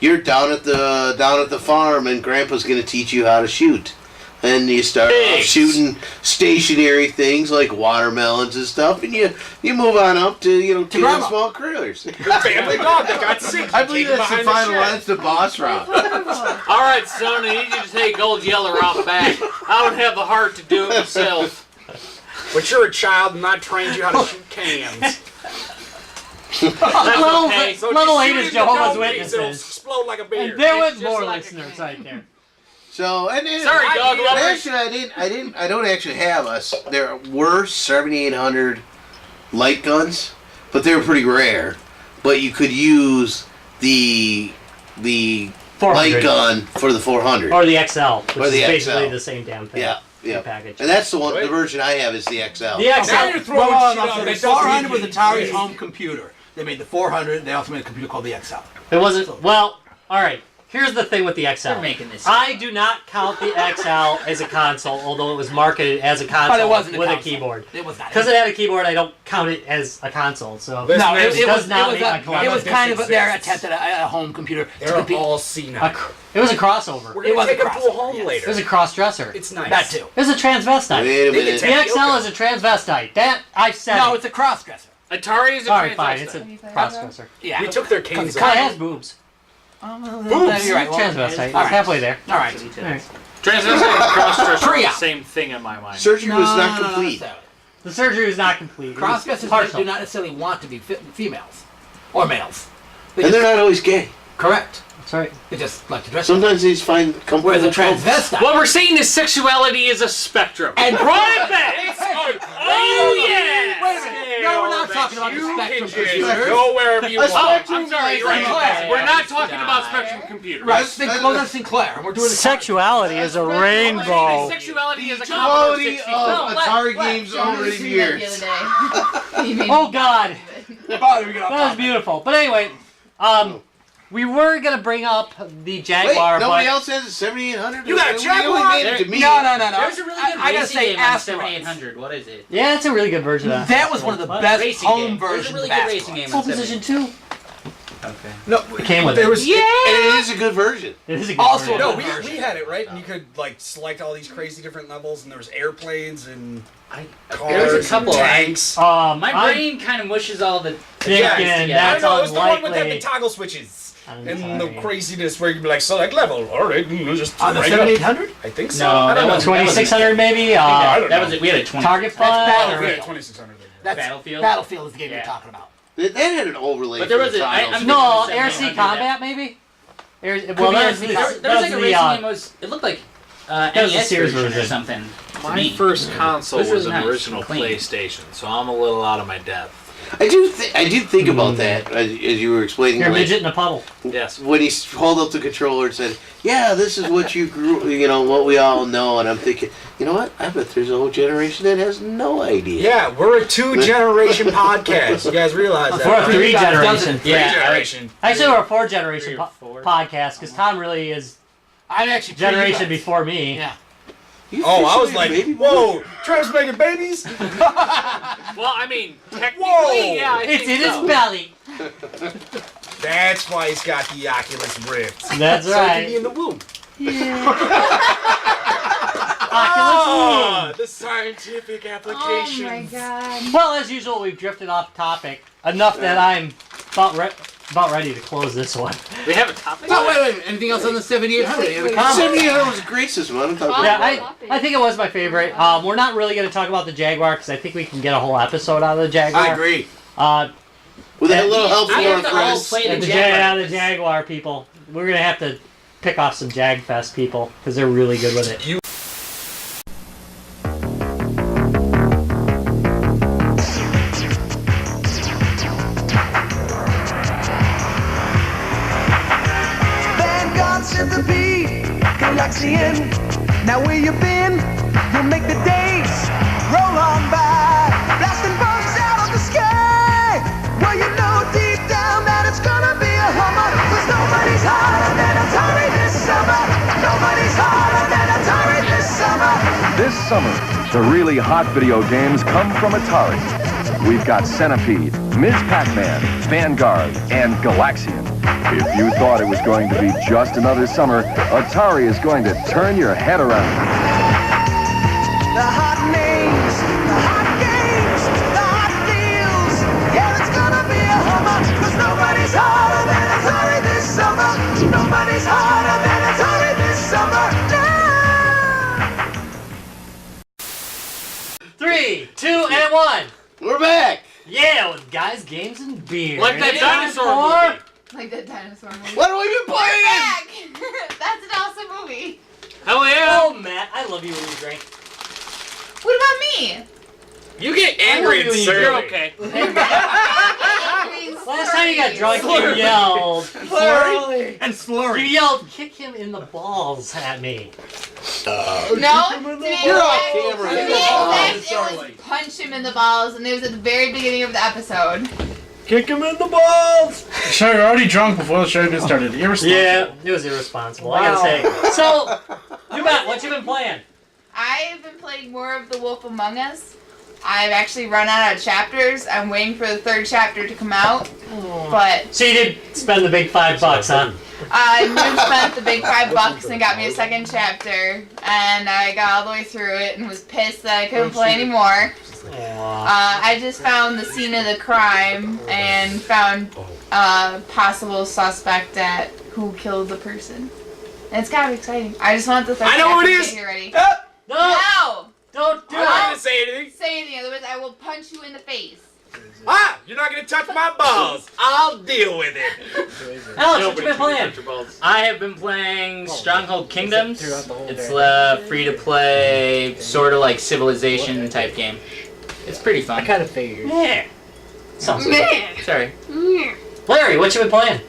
you're down at the farm, and Grandpa's going to teach you how to shoot. And you start off Pigs. shooting stationary things like watermelons and stuff, and you move on up to killing Grandma. small critters. Family dog that got sick. I believe Take him that's the behind final shed. one. That's the boss round. All right, son, I need you to take Old Yeller out back. I don't have the heart to do it myself. But you're a child and not trained you how to shoot cans. Level, okay. So level just 8 shoot is it, Jehovah's don't please, it'll Witnesses. explode like a beer. And there It's was just more like listeners right there. So and Sorry, dog lovers. Actually, I don't actually have us. There were 7800 light guns, but they were pretty rare. But you could use the 400. light gun for the 400. Or the XL, which Or is the basically XL. the same damn thing. Yeah, yeah. Package. And that's the one. Wait. The version I have is the XL. The Now XL. you're throwing Well, shit no, out so that the doesn't 400 was even Atari's exist. home computer. They made the 400. They also made a computer called the XL. It wasn't. Well, all right. Here's the thing with the XL. They're making this I do not count the XL as a console, although it was marketed as a console But it wasn't a with console. a keyboard. It was not. Because it had a keyboard, I don't count it as a console. So This No, man it does was not it make was, a it collection. was kind of This their exists. attempt at a home computer. to They're compete. all a senile. cr- it was a crossover. We're It gonna was a take a pool crossover, home yes. It later. was a cross dresser. It's nice. That too. It was a transvestite. Wait a They minute. can The XL is a transvestite. That I've said. No, it. it's a cross dresser. Atari is a All right, fine. It's transvestite. a cross dresser. Yeah. We took their It canes kind of off. has boobs. Boobs. You're right. Well, Transvestite. It's all right. halfway there. All right. All right. Transvestite and cross-dresser are Trio. the same thing in my mind. Surgery was not complete. The surgery was not complete. It was Cross dressers partial. do not necessarily want to be females or males. They And just- they're not always gay. Correct. That's right. They just like to dress. Sometimes these find comfort. Whereas a in clothes. transvestite. What we're saying is sexuality is a spectrum. And brought it back. Oh yeah. Wait a minute. No, we're not talking about the spectrum computers. Go wherever you want. I'm sorry. You're right. Sinclair. We're not talking about spectrum computers. Right. Well, that's Sinclair. And we're doing Sexuality is a rainbow. Sexuality is a Quality Commodore of 64. Atari games over the years. Oh God, that was beautiful. But anyway, we were gonna bring up the Wait, Jaguar, nobody but else has a 7800? You got a You only Jaguar? made it to me. No. There's a really good I gotta racing say game on Asteroids. 7800. What is it? yeah, it's a really good version of That was one of the best Racing home game. There's a versions really of good racing Asteroids. game on Full Position 2. Okay. No, Came with there it. was. And it is a good version. It is a good Also, version. No, Version. we had it right, and you could like select all these crazy different levels, and there was airplanes and cars There was a couple. and tanks. My brain kind of mushes all the Thinking I that's know, it was the one with unlikely. the toggle switches I'm and the sorry. craziness where you'd be like, select level. All right, just On the bring it up. 7800? I think so. No, I that don't know. was- 2600 maybe. I don't That know. was it. We had a 20. Target That's Fire. Battlefield. We had 2600. That's Battlefield? Battlefield is the game Yeah. you're talking about. That had an overlay. But there for was the a- I- titles. I'm- No, Maybe Air 700 Sea Combat maybe. Well, be that Air was Sea the, Combat. There was that like a was racing the, game. It looked like was the NES Sears version or version. something. to My me. first console It was was really an nice original and clean. PlayStation, so I'm a little out of my depth. I did think about that as you were explaining. You're a like, midget in a puddle. Yes. when he held up the controller and said, "Yeah, this is what you grew, what we all know," and I'm thinking, you know what? I bet there's a whole generation that has no idea. Yeah, we're a 2-generation podcast. You guys realize that? We're a right? 3 guys generation. doesn't- Yeah, Generation. Actually, we're a 4 generation 3 or 4. podcast because Tom really is I'm actually generation pretty before me. Yeah. You Oh, I was officially like, a baby whoa, Travis making babies? Well, I mean, technically, Whoa. yeah. I It's think in so. his belly. That's why he's got the Oculus Rift. That's So he can be right. in the womb. Oculus The scientific Oh applications. my god. Well, as usual, we've drifted off topic enough that I'm about ready to close this one. We have a topic. Oh, wait. Anything else on the 7800? Any other Wait, comments? 7800 was a great system. I don't talk about Yeah, I think it was my favorite. We're not really going to talk about the Jaguar because I think we can get a whole episode out of the Jaguar. I agree. With a little help I from have our to all friends. play And the the Jaguar. Jaguar people. We're going to have to pick off some JagFest people because they're really good with it. Vanguard set the beat, Galaxian. Now where you been? You'll make the days roll on by, blasting bugs out of the sky. Well, you know deep down that it's gonna be a hummer, 'cause nobody's hotter than Atari this summer. Nobody's hotter than Atari this summer. This summer, the really hot video games come from Atari. We've got Centipede, Ms. Pac-Man, Vanguard, and Galaxian. If you thought it was going to be just another summer, Atari is going to turn your head around. The hot names, the hot games, the hot deals. Yeah, it's gonna be a hummer, 'cause nobody's hotter than Atari this summer. Nobody's hotter than Atari this summer. Yeah. 3, 2, and 1. We're back. Yeah, with guys, games, and beer. Like that And dinosaur more. movie. Like that dinosaur movie. What have we been playing? Back! That's an awesome movie. Hell yeah! Oh, Matt, I love you when you drink. What about me? You get angry and You're surly. Okay. Last time you got drunk, you yelled. Flurry and You slurry. yelled, kick him in the balls at me. No, to me, You're off to camera. me, it was punch him in the balls, and it was at the very beginning of the episode. Kick him in the balls! Sure, you're already drunk before the show even started. Irresponsible. Yeah, it was irresponsible, I gotta say. So, you Matt, what you been playing? I've been playing more of The Wolf Among Us. I've actually run out of chapters. I'm waiting for the 3rd chapter to come out. But So you did spend the big $5, huh? I spent the big $5 and got me a 2nd chapter. And I got all the way through it and was pissed that I couldn't play anymore. I just found the scene of the crime and found a possible suspect at who killed the person. And it's kind of exciting. I just want the 3rd I know who chapter it to is. get here ready. No! No! Don't do I'm not it! gonna say anything. Say anything, otherwise I will punch you in the face. You're not gonna touch my balls. I'll deal with it. Alex, what you been playing? I have been playing Stronghold Kingdoms. It's a free-to-play, sort of like Civilization type game. It's pretty fun. I kind of figured. Yeah. Sounds good. Sorry. Larry, what you been playing?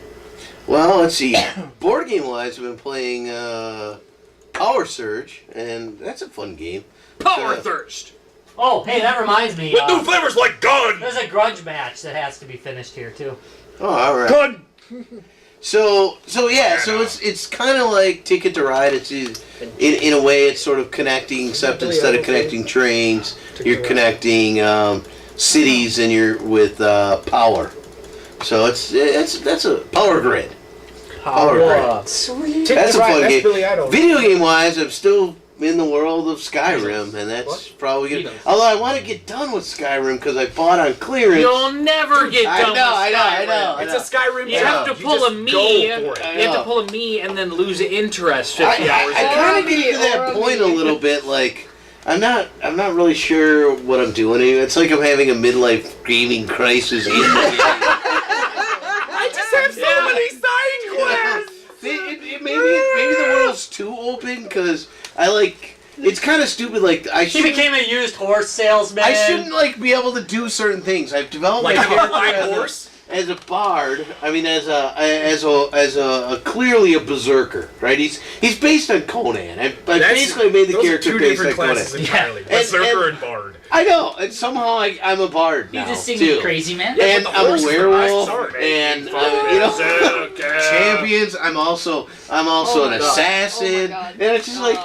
Well, let's see. Board game wise, I've been playing Power Surge, and that's a fun game. Power Thirst. Oh, hey, that reminds me. With new flavors like gun. There's a grudge match that has to be finished here too. Oh, all right. Gun. So it's kind of like Ticket to Ride. It's in a way it's sort of connecting, except instead of connecting trains, you're connecting cities, and you're with power. So that's a power grid. Power grid. Sweet. That's a fun game. Billy Idol. Video game wise, I'm still in the world of Skyrim, and that's probably good. Although I want to get done with Skyrim because I bought on clearance. You'll never get done with Skyrim. I know. It's a Skyrim. You have to pull a me. You have to pull a me and then lose interest 50 hours. I kind of get to that point a little bit. Like I'm not really sure what I'm doing. It's like I'm having a midlife gaming crisis. I just have so many side quests. Maybe the world's too open because I like. It's kind of stupid. Like He became a used horse salesman. I shouldn't like be able to do certain things. I've developed Like my a character flying horse. as a bard. I mean, as a clearly a berserker, right? He's based on Conan. I basically made the character based on Conan. Entirely. Yeah. Berserker and bard. I know, and somehow I'm a bard now You just sing too. crazy man. And but the I'm horse a is the werewolf, nice sword. and champions. I'm also an assassin, and it's just like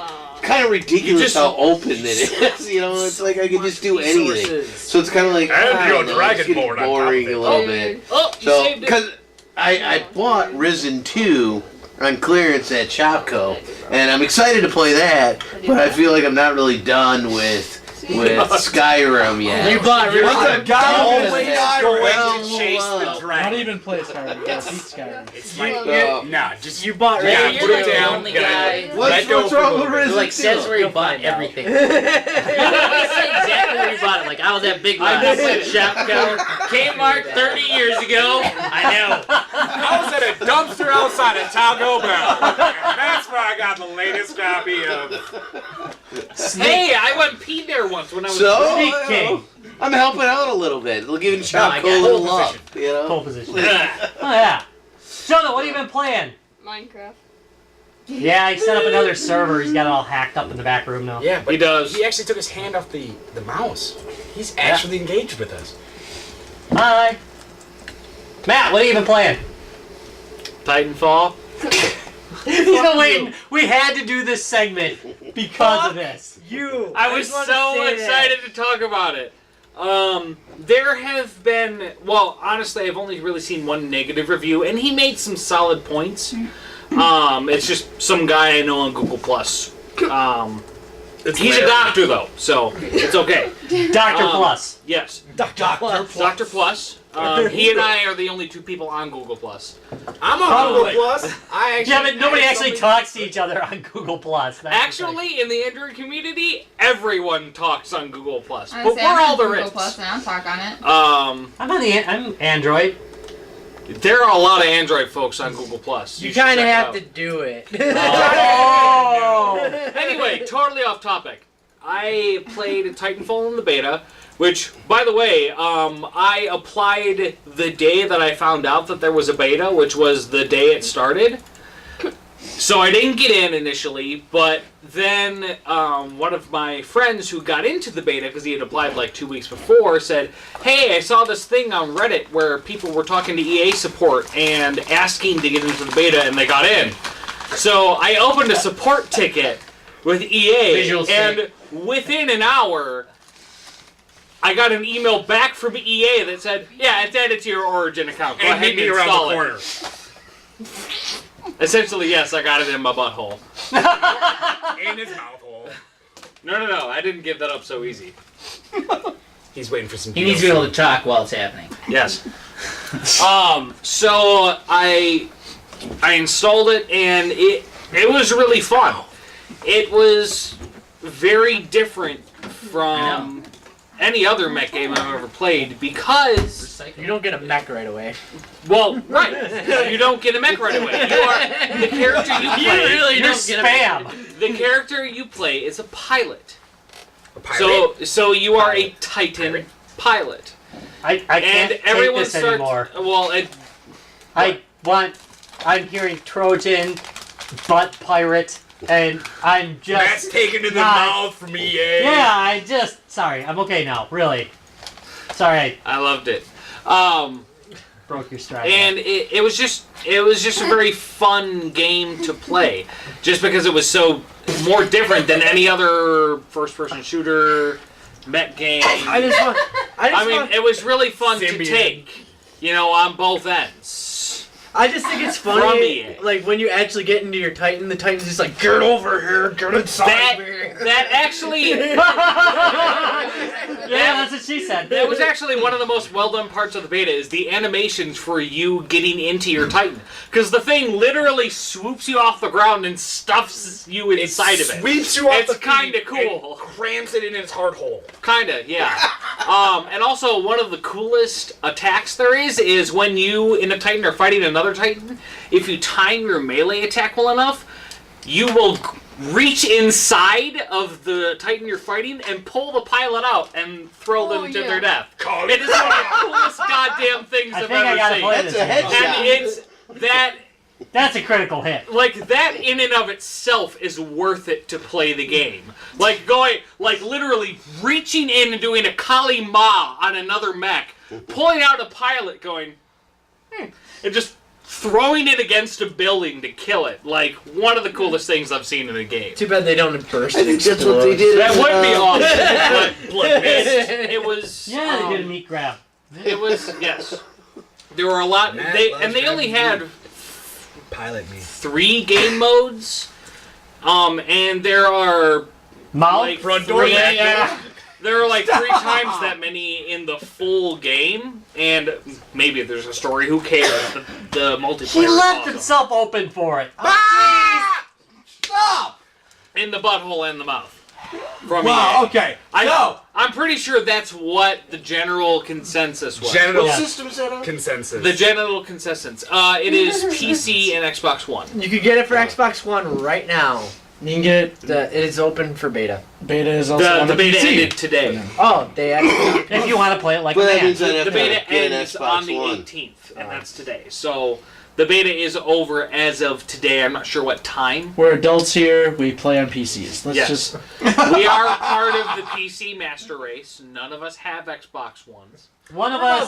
kind of ridiculous how open it is. It's like I can just do anything. So it's kind of like And you're it's getting Dragonborn on top of boring it. a little bit. Oh, you So saved it. because I bought Risen 2 on clearance at Shopco, and I'm excited to play that, but I feel like I'm not really done with Skyrim yet. You bought Risen. What's a guy always Well, to chase the Not dragon. even play Skyrim. Beat Skyrim. It's like, nah, just You bought yeah, Risen. put You're it the down. only get guy. it. What's Let go wrong for a with little bit. Risen? Like says where you bought everything. You say exactly where you bought it. Like I was at Big Lots, Shopco, Kmart 30 years ago. I know. I was at a dumpster outside of Taco Bell. And that's where I got the latest copy of. Hey, I went pee there once when I was. So Sneak King. I'm helping out a little bit. We're giving I Shopco got a little pole love, Pole position. Oh yeah. Jonah, what have you been playing? Minecraft. Yeah, he set up another server. He's got it all hacked up in the back room now. Yeah, but He does. He actually took his hand off the mouse. He's actually engaged with us. Hi. Matt, what have you been playing? Titanfall. He's been waiting. We had to do this segment because of this. I was so excited to talk about it. There have been, well, honestly, I've only really seen one negative review, and he made some solid points. It's just some guy I know on Google Plus. He's a doctor though, so it's okay. Dr. Plus. Yes, Doctor Doctor Plus. He and I are the only two people on Google Plus. I'm on Google Plus. I actually Yeah, but nobody actually talks to each other on Google Plus. That's the thing. Actually, in the Android community, everyone talks on Google Plus, but Honestly, we're I'm all on there Google is. Plus and I'll talk on it. I'm Android. There are a lot of Android folks on Google Plus. You should kind of check have out. to do it. Oh! Anyway, totally off topic. I played Titanfall in the beta, which, by the way, I applied the day that I found out that there was a beta, which was the day it started. So I didn't get in initially, but then one of my friends who got into the beta, because he had applied like 2 weeks before, said, hey, I saw this thing on Reddit where people were talking to EA support and asking to get into the beta, and they got in. So I opened a support ticket with EA, Visual and within an hour, I got an email back from EA that said, yeah, it's added to your Origin account. Go And ahead meet me and around install the it. corner. Essentially, yes, I got it in my butthole. In his mouth hole. No, I didn't give that up so easy. He's waiting for some. He needs to be able to talk while it's happening. Yes. So I installed it, and it was really fun. It was very different from any other mech game I've ever played because You don't get a mech right away. well, right, you don't get a mech right away. You are the character you play. You really You're don't get a spam. The character you play is a pilot. A pirate? So you are a Titan pilot. I can't And everyone take this starts. anymore. Well, I'm hearing Trojan, butt pirate, and I'm just. Matt's taken to the not- mouth from EA. Yeah, sorry, I'm okay now, really. Sorry, I loved it. broke your stride. And it was just a very fun game to play, just because it was so more different than any other first-person shooter mech game. I mean, it was really fun to Symbian. take, on both ends. I just think it's From funny, EA. like when you actually get into your Titan, the Titan's just like, get over here, get inside me. That actually. Yeah, that's what she said. That was actually one of the most well-done parts of the beta, is the animations for you getting into your Titan. Because the thing literally swoops you off the ground and stuffs you inside of it. Sweeps you off It's the kinda feet cool. and crams it in its hard hole. Kinda, yeah. And also, one of the coolest attacks there is when you, in a Titan, are fighting another Titan, if you time your melee attack well enough, you will reach inside of the Titan you're fighting and pull the pilot out and throw them to their death. It is one of the coolest goddamn things I I've think I gotta ever play seen. this. That's a headshot. And it's that. That's a critical hit. Like, that in and of itself is worth it to play the game. Like, literally reaching in and doing a Kali Ma on another mech, pulling out a pilot going, and just throwing it against a building to kill it. Like, one of the coolest things I've seen in a game. Too bad they don't burst. I think that's what they did. That would be awesome. But it was... Yeah, they did a meat grab. It was, yes. There were a lot... They only had Pilot me. 3 game modes. And there are... Mouth? Like, Front door, yeah. There are like 3 times that many in the full game, and maybe there's a story. Who cares? The multiplayer. He is left awesome. himself open for it. Stop! In the butthole and the mouth. From Wow, EA. okay. I'm pretty sure that's what the general consensus was. Genital What system is that on? consensus. The general consensus. It is PC and Xbox One. You can get it for Xbox One right now. You can get It is open for beta. beta is also on The beta PC. ended today. Oh, they actually. If you want to play it like But a that man. means I'd have The to beta get an ends Xbox on the One. 18th, and that's today. So the beta is over as of today. I'm not sure what time. We're adults here. We play on PCs. Let's Yes. just. We are part of the PC master race. None of us have Xbox Ones. One of us.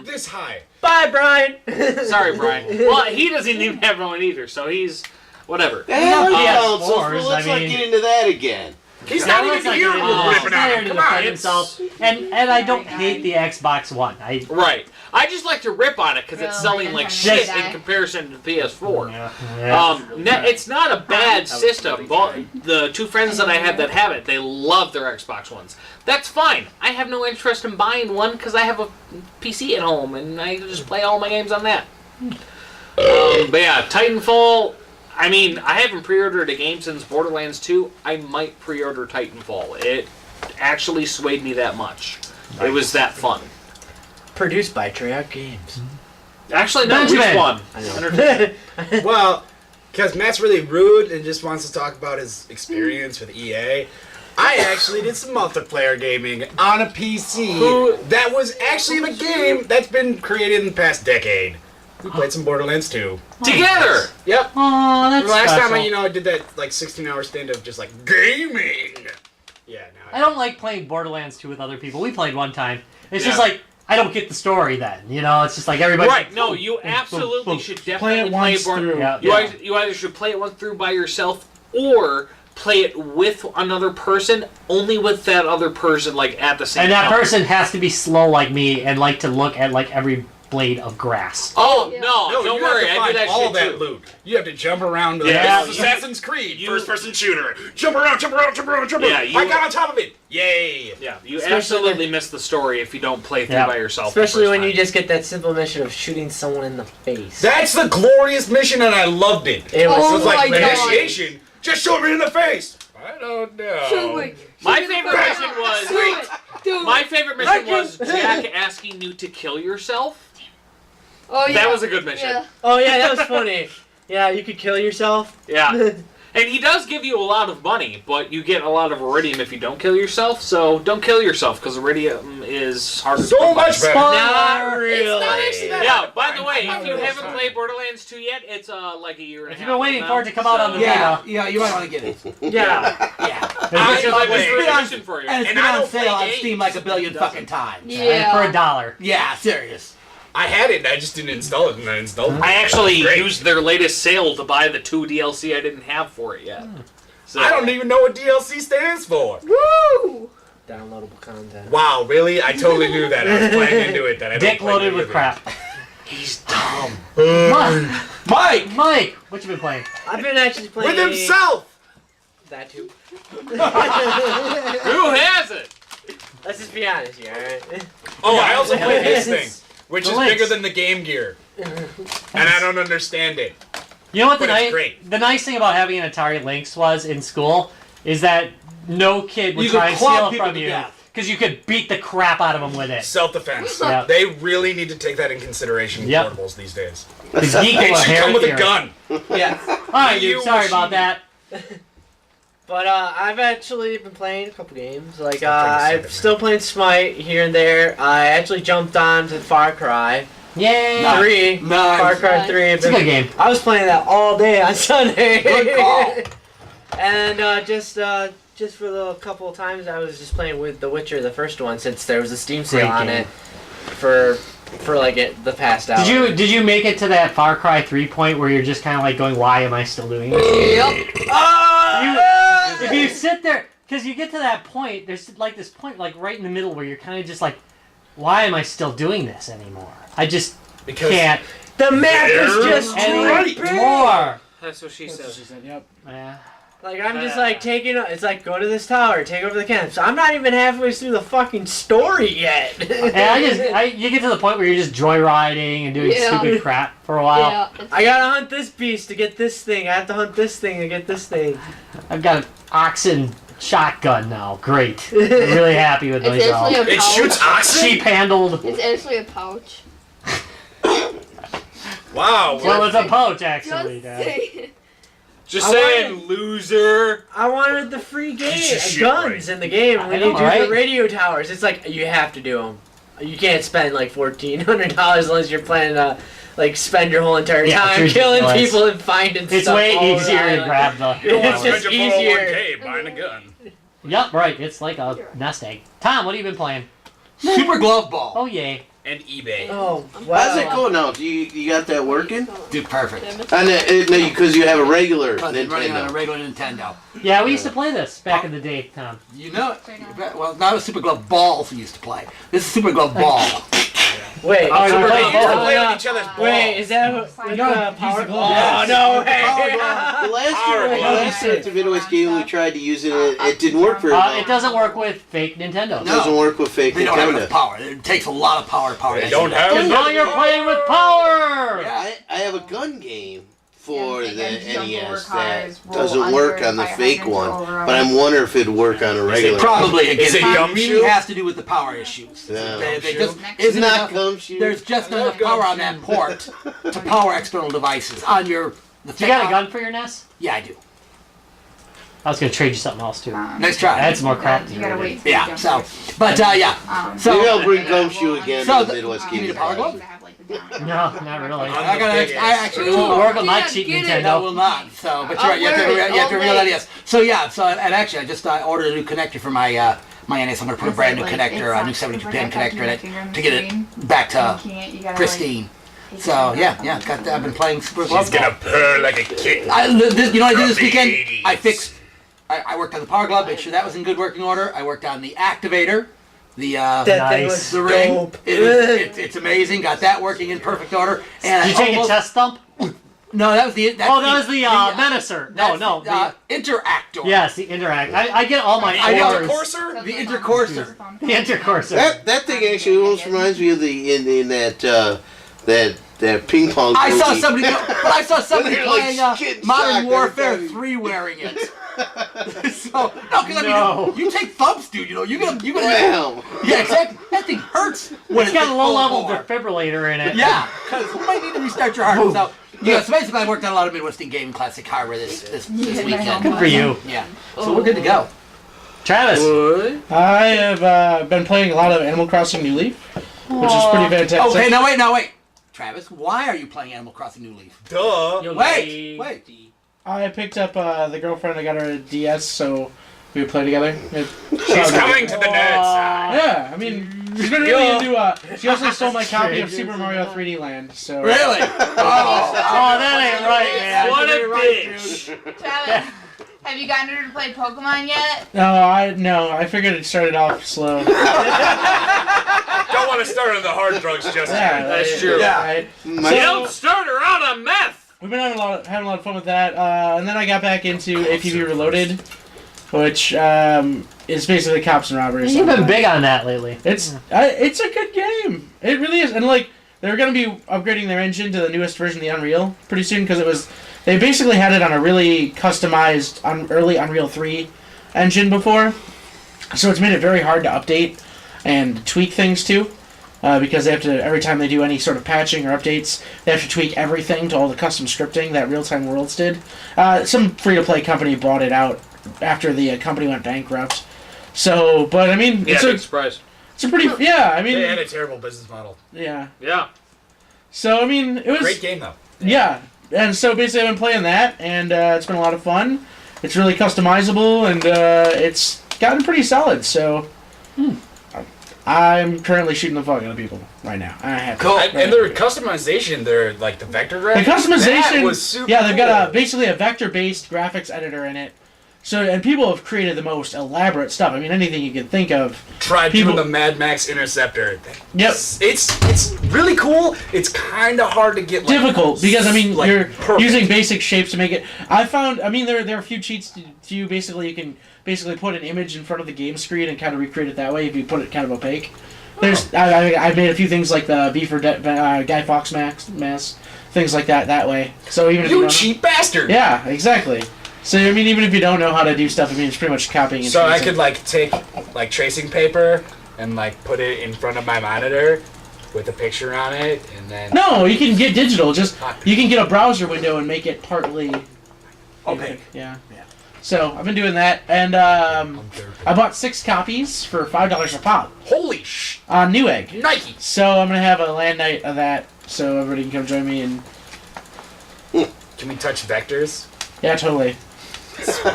This high. Bye, Brian. Sorry, Brian. Well, he doesn't even have one either, so he's whatever. Yeah, PS4s, consoles, let's not get into that again. He's Yeah, not let's even not here. get We're into ripping He's not at here him. to Come on. defend himself. And I don't hate the Xbox One. Right. I just like to rip on it because it's Really? selling like I'm shit gonna in die. comparison to the PS4. Yeah. It's not a bad system. The 2 friends that I have that have it, they love their Xbox Ones. That's fine. I have no interest in buying one because I have a PC at home and I just play all my games on that. But yeah, Titanfall. I mean, I haven't pre-ordered a game since Borderlands 2. I might pre-order Titanfall. It actually swayed me that much. It was that fun. Produced by Treyarch Games. Actually, no, which Benjamin. one? I know. Well, because Matt's really rude and just wants to talk about his experience with EA, I actually did some multiplayer gaming on a PC that was actually a game that's been created in the past decade. We played some Borderlands 2. Together! Yep. Oh, that's Last special. time I did that like 16-hour stint of just like gaming. Yeah, no. I don't like playing Borderlands 2 with other people. We played one time. It's just Yeah. like, I don't get the story then. It's just like everybody. Right, no, you absolutely should definitely play once through. Borderlands. Yeah. You either should play it once through by yourself or play it with another person, only with that other person like at the same And that time. person has to be slow like me and like to look at like every blade of grass. Oh, Yeah. no, don't you worry, have to I find do that all shit that too. loot. You have to jump around. Like, Yeah. this is Assassin's Creed, You- first-person shooter. Jump around, jump around, jump around, jump around. Yeah, you- I got on top of it. Yay. Yeah, you Especially absolutely miss the story if you don't play through Yeah. by yourself. the Especially first when you time. just get that simple mission of shooting someone in the face. That's the glorious mission, and I loved it. It was- Oh It was like my God. initiation. Just shoot me in the face. I don't know. My favorite mission was My favorite mission was Jack asking you to kill yourself. Oh yeah. That was a good mission. Yeah. Oh yeah, that was funny. Yeah, you could kill yourself. Yeah. And he does give you a lot of money, but you get a lot of iridium if you don't kill yourself. So don't kill yourself, because iridium is harder to come by. much better. Not really. It's not actually that Yeah, hard. by the way, I'm if you really haven't sorry. played Borderlands 2 yet, it's like a year and a half. You've been waiting now, for it to come out on the Yeah, beta. yeah, you might want to get it. Yeah. Yeah. I It's like wait. this mission for you. And it's And been I on don't sale play on games. Steam like a billion fucking times. Yeah. For $1. Yeah, serious. I had it, and I just didn't install it, and I installed it. I actually Great. used their latest sale to buy the 2 DLC I didn't have for it yet. So, I don't even know what DLC stands for. Woo! Downloadable content. Wow, really? I totally knew that. I was playing into it. That I don't Dick play loaded video with games. crap. He's dumb. Mike! Mike, what you been playing? I've been actually playing With himself! that too. Who has it? Let's just be honest here, alright? Oh, I also played this thing, which The is links. bigger than the Game Gear. And I don't understand it. You know what But it's great. the nice thing about having an Atari Lynx was in school is that no kid would You try could and club steal it people from to you death. because you could beat the crap out of them with it. Self-defense. Yeah. They really need to take that in consideration in Yep. portables these days. The geek They will should inherit come with a here. gun. Yeah. Alright, You dude, sorry about machine. that. But I've actually been playing a couple games. Like Stop trying to save I'm it, still playing Smite here and there. I actually jumped on to Far Cry Yay! 3. Nice. Far Cry 3. It's a good game. I was playing that all day on Sunday. Good call. And just for the couple of times I was just playing with The Witcher, the first one, since there was a Steam sale Great on game. it for like the past hour. Did you make it to that Far Cry 3 point where you're just kind of like going, why am I still doing this? If you sit there, because you get to that point, there's like this point like right in the middle where you're kind of just like, why am I still doing this anymore? I just can't The map is just too big. anymore. That's what she says. Yep. Yeah. Like, I'm just like taking, it's like, go to this tower, take over the camp. So I'm not even halfway through the fucking story yet. And you get to the point where you're just joyriding and doing Yeah. stupid crap for a while. Yeah. I gotta hunt this beast to get this thing. I have to hunt this thing to get this thing. I've got an oxen shotgun now. Great. I'm really happy with It's those. actually a pouch. It shoots oxen? Sheep handled. It's actually a pouch. Wow. Well, it's a pouch Just actually. Dad. saying. Just I saying, loser. I wanted the free game, Piece of shit, guns in the game when I you know, do right? the radio towers. It's like, you have to do them. You can't spend like $1,400 unless you're planning to like spend your whole entire Yeah, time it's killing ridiculous. people and finding It's stuff way all over the easier to island. grab the. You don't want It's to just spend your easier. 401k buying a gun. Yep, right. It's like a nest egg. Tom, what have you been playing? Super Glove Ball. Oh yay. And eBay. Oh, How's wow. it go now? Do you got that working? Dude, perfect. And no, because you have a regular Running on a Nintendo. regular Nintendo. Yeah, we used to play this back in the day, Tom. You know it. Well, not a Super Glove Balls we used to play. This is Super Glove Ball. Wait, Oh, Super you're Glove right. They used to Ball. play with each other's balls. Wait, is that with the power? Glove. Oh, no way. The last Nintendo game we tried to use it didn't work very well. It doesn't work with fake Nintendo. It doesn't work with fake They don't have enough Nintendo. power. It takes a lot of power. They don't have And now you're playing with power! I have a gun game for Yeah, the they can jump over NES cars, that roll doesn't work under on the by fake 100 one, over 'em. but I'm wondering if it'd work on a regular. Probably again. Is it It gumshoe? really has to do with the power issues. Yeah. They just Next It's isn't not enough. gumshoe. There's just not enough power on that port to power external devices on your. You got a gun for your NES? Yeah, I do. I was gonna trade you something else too. Nice try. That's more crap to You gotta you. wait. till Yeah. jump So, first. but yeah. Maybe So I'll bring gumshoe again So to the- the Midwest you need Games. a power glove? No, not really. I gotta. I actually It won't work on my Can't cheap get it. That Nintendo. will not. So, but you're right. You have to I'll realize wait. yes. So yeah. So and actually, I just ordered a new connector for my my NES. I'm gonna put a brand new connector, a new 72-pin connector in it to get it back to pristine. So yeah. I've been playing Super Glove She's Ball. gonna purr like a kitten. You know what I did this From the weekend? 80s. I fixed. I worked on the power glove, make sure that was in good working order. I worked on the activator, the That thing Nice. was the ring. dope. It's amazing. Got that working in perfect order. And Did you take a chest thump? No, that was the. That's Oh, that was the Menacer. No, that's no. the, interactor. Yes, the Interact. I get all my I know. orders. Intercourser? The intercourser. The Intercourser. That thing actually almost reminds me of the in that ping pong. I saw movie. somebody, but I saw somebody They're like playing kid Modern soccer, Warfare buddy. 3 wearing it. So no, because I mean, you take thumps, dude. You know, you're gonna. Well. Yeah, exactly. That thing hurts when It's got a full low-level bore. defibrillator in it. Yeah, because you might need to restart your heart. So, yeah, so basically I worked on a lot of Midwestern Game Classic hardware this weekend. Good for you. Yeah. So we're good to go. Travis. I have been playing a lot of Animal Crossing New Leaf, which is pretty fantastic. Okay, now wait. Travis, why are you playing Animal Crossing New Leaf? Duh. Wait. I picked up the girlfriend. I got her a DS, so we would play together. She's coming to the nerd side. Yeah, I mean, she's been really into. She also stole my copy of Super Mario 3D Land. So Really? Oh, that ain't right, man. What a bitch! Travis, have you gotten her to play Pokemon yet? No, I figured it started off slow. Don't want to start on the hard drugs just Yeah, yet. That's true. Yeah. Right? You don't start her out on meth! We've been having a lot of fun with that, and then I got back into APB Reloaded, which is basically cops and robbers. You've been big on that lately. It's a good game. It really is, and like they're gonna be upgrading their engine to the newest version of the Unreal pretty soon because they basically had it on a really customized early Unreal 3 engine before, so it's made it very hard to update and tweak things to. Because they have to, every time they do any sort of patching or updates, they have to tweak everything to all the custom scripting that Real Time Worlds did. Some free-to-play company bought it out after the company went bankrupt. So, but I mean, Yeah, big surprise. it's a pretty, yeah, I mean, They had a terrible business model. yeah. Yeah. So, I mean, it was... Great game, though. Yeah, and so basically I've been playing that, and it's been a lot of fun. It's really customizable, and it's gotten pretty solid, so... I'm currently shooting the fuck out of people right now. I have Cool. And their customization, their like the vector graphics. The customization, that was super yeah, they've got cool. basically a vector-based graphics editor in it. So, and people have created the most elaborate stuff. I mean, anything you can think of. Tried people- doing the Mad Max Interceptor. Yep. It's really cool. It's kind of hard to get like, Difficult because I mean like, you're perfect. using basic shapes to make it. I found I mean there are a few cheats to you. Basically, you can basically put an image in front of the game screen and kind of recreate it that way if you put it kind of opaque. There's I've made a few things like the V for Guy Fawkes mask, things like that way. So even if you don't cheap bastard. Yeah, exactly. So I mean, even if you don't know how to do stuff, I mean, it's pretty much copying and So I pasting. could like take like tracing paper and like put it in front of my monitor with a picture on it, and then No, you can get digital. Just you can get a browser window and make it partly opaque. Yeah. So I've been doing that, and I bought 6 copies for $5 a pop Holy sh! on Newegg. Nike. So I'm gonna have a LAN night of that, so everybody can come join me. And Can we touch vectors? yeah, totally.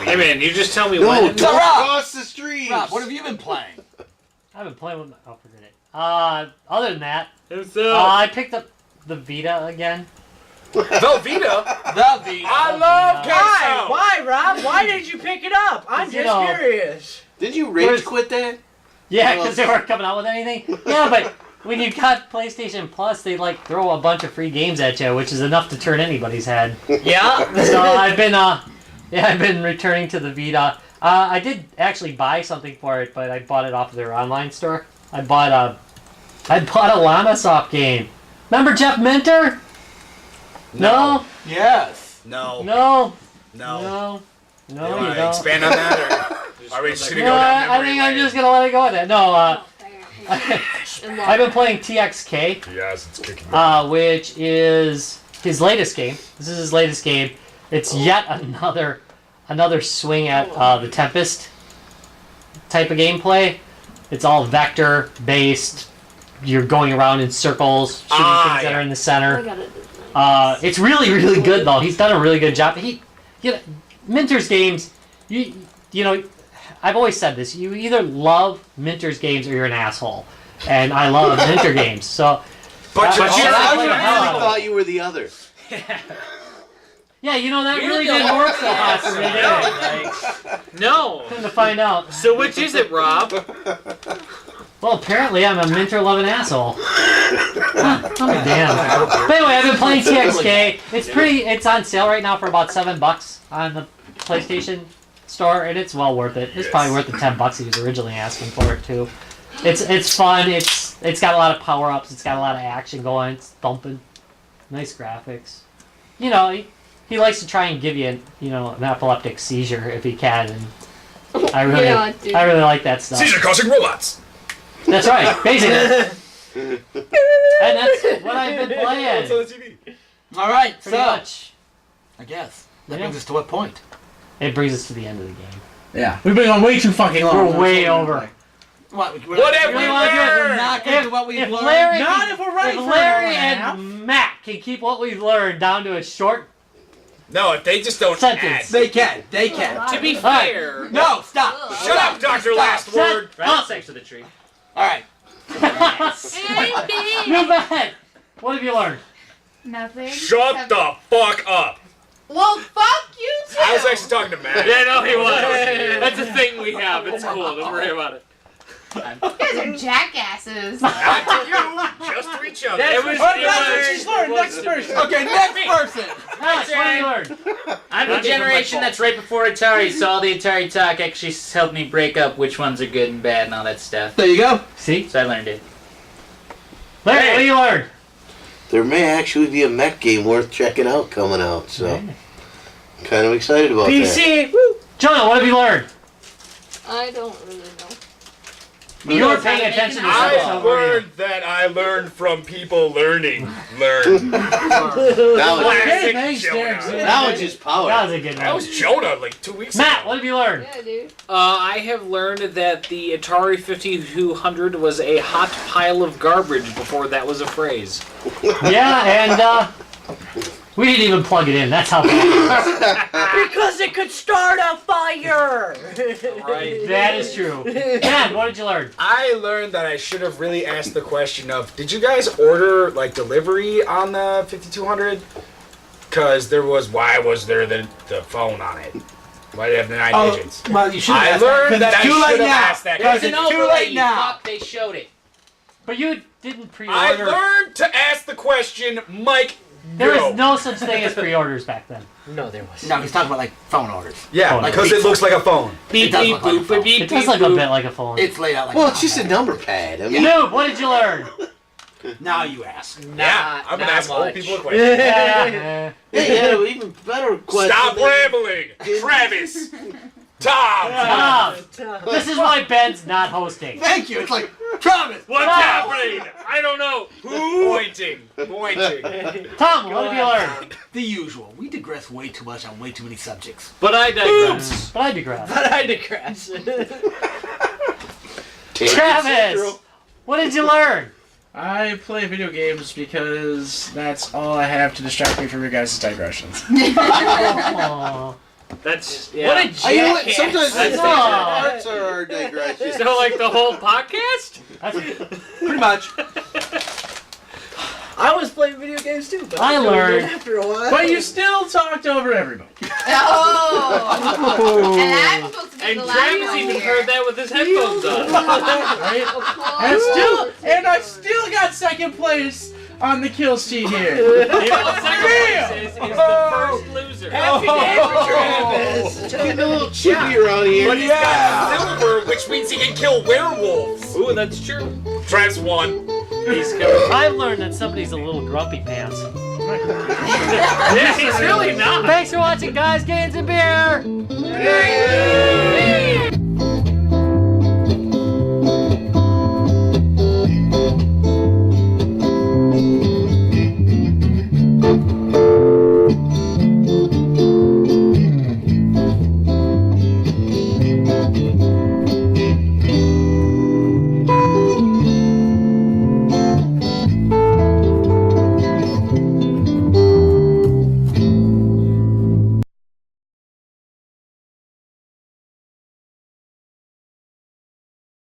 Hey man, you just tell me No, when. don't Rob! cross the streams. Rob, what have you been playing? I've been playing with my... Oh, forget it. Other than that, Himself. I picked up the Vita again. Velveeta. I love queso. Why, Rob? Why did you pick it up? I'm You just know. curious. Did you rage quit that? Yeah, because they weren't coming out with anything. Yeah, but when you've got PlayStation Plus, they like throw a bunch of free games at you, which is enough to turn anybody's head. Yeah. So I've been returning to the Vita. I did actually buy something for it, but I bought it off of their online store. I bought a Lamasoft game. Remember Jeff Minter? No. Yes. No. No. No. No. You No, want you to don't. expand on that, or are we just gonna No, go down I memory think I'm lane? just gonna let it go with that. No, I've been playing TXK. Yes, it's kicking. Which is his latest game. This is his latest game. It's yet another swing at the Tempest type of gameplay. It's all vector based. You're going around in circles, shooting things that are in the center. It's really, really good though. He's done a really good job. Minter's games, you know, I've always said this. You either love Minter's games or you're an asshole. And I love Minter games. So, But you're I playing the hell out of it. thought you were the other. Yeah, you know, that really didn't work so hot for me, did it? No. Come to find out. So which is it, Rob? Well, apparently I'm a Minter-loving asshole. Huh, oh, damn. But anyway, I've been playing TXK. It's on sale right now for about $7 on the PlayStation Store, and it's well worth it. It's probably worth the $10 he was originally asking for it too. It's fun. It's got a lot of power-ups. It's got a lot of action going. It's thumping. Nice graphics. You know, he likes to try and give you, an epileptic seizure if he can. And I really like that stuff. Seizure causing robots. That's right, basically. And that's what I've been playing. What's on the TV? All right, Pretty so much. I guess that brings us to what point? It brings us to the end of the game. Yeah, we've been going way too fucking long. We're way over. What have we learned? We're not going to what we've learned. Larry, Not if we're ready if for Larry an hour and Matt can keep what we've learned down to a short No, if they just don't sentence. They can. They can. To be fair, No, stop. Shut up, Dr. Last Word. Right next to the tree. All right. You bet. What have you learned? Nothing. Shut the fuck up. Well, fuck you too. I was actually talking to Matt. yeah, no, he was. That's a thing we have. It's cool. Don't worry about it. You guys are jackasses. Not to you, just to each other. It was. She's learned. Next person. Okay, next person. Alex, what have you learned? I'm the generation that's right before Atari, so all the Atari talk actually helped me break up which ones are good and bad and all that stuff. There you go. See? So I learned it. Larry, what have you learned? There may actually be a mech game worth checking out coming out, so I'm kind of excited about that. PC. Woo. Jonah, what have you learned? I don't really know. You were paying attention to I something. learned that I learned from people learning. Learn. Thanks, Derek. That was just power. That was a good That one. was Jonah like 2 weeks Matt, ago. what have you learned? Yeah, dude. I have learned that the Atari 5200 was a hot pile of garbage before that was a phrase. Yeah, and we didn't even plug it in. That's how bad Because it could start a fire! Right. that is true. Dan, what did you learn? I learned that I should have really asked the question of, did you guys order like delivery on the 5200? Because why was there the phone on it? Why did it have the 9 digits? Well, you should I have learned that I too should late have now. asked that Because question. it's too late now. Fuck, they showed it. But you didn't pre-order. I learned to ask the question, Mike. There go. was no such thing as pre-orders back then. No, there was. No, he's talking about like phone orders. Yeah, Phone because it looks like a phone. Beep, It does beep, look like a boop, phone. beep, It does beep, look a boop. bit like a phone. It's laid out like Well, a it's just a phone. number pad. I mean, Noob, what did you learn? Now you ask. Yeah, I'm gonna ask old much. people a question. Yeah. yeah, even better question. Stop rambling, Travis. Tom. This is why Ben's not hosting. Thank you. It's like, Travis. What's No. happening? I don't know. Who? Pointing. Tom, what have you learned? The usual. We digress way too much on way too many subjects. But I digress. But I digress. But I digress. Travis, what did you learn? I play video games because that's all I have to distract me from your guys' digressions. Aw. That's What a jackass. Sometimes That's parts are our digressions. So like the whole podcast? Pretty much. I was playing video games too, but I learned. after a while. But you still talked over everybody. Oh! And I'm supposed to be And the last Travis one even here. heard that with his headphones on. Right? And I still got second place on the kills sheet here. You know what second place is the first loser. Happy day for Travis. Getting a little chippy around here. But he's got silver, which means he can kill werewolves. Ooh, that's true. Travis won. He's coming. I've learned that somebody's a little grumpy pants. Yeah, he's really not. Thanks for watching, guys. Gains and beer. Yay!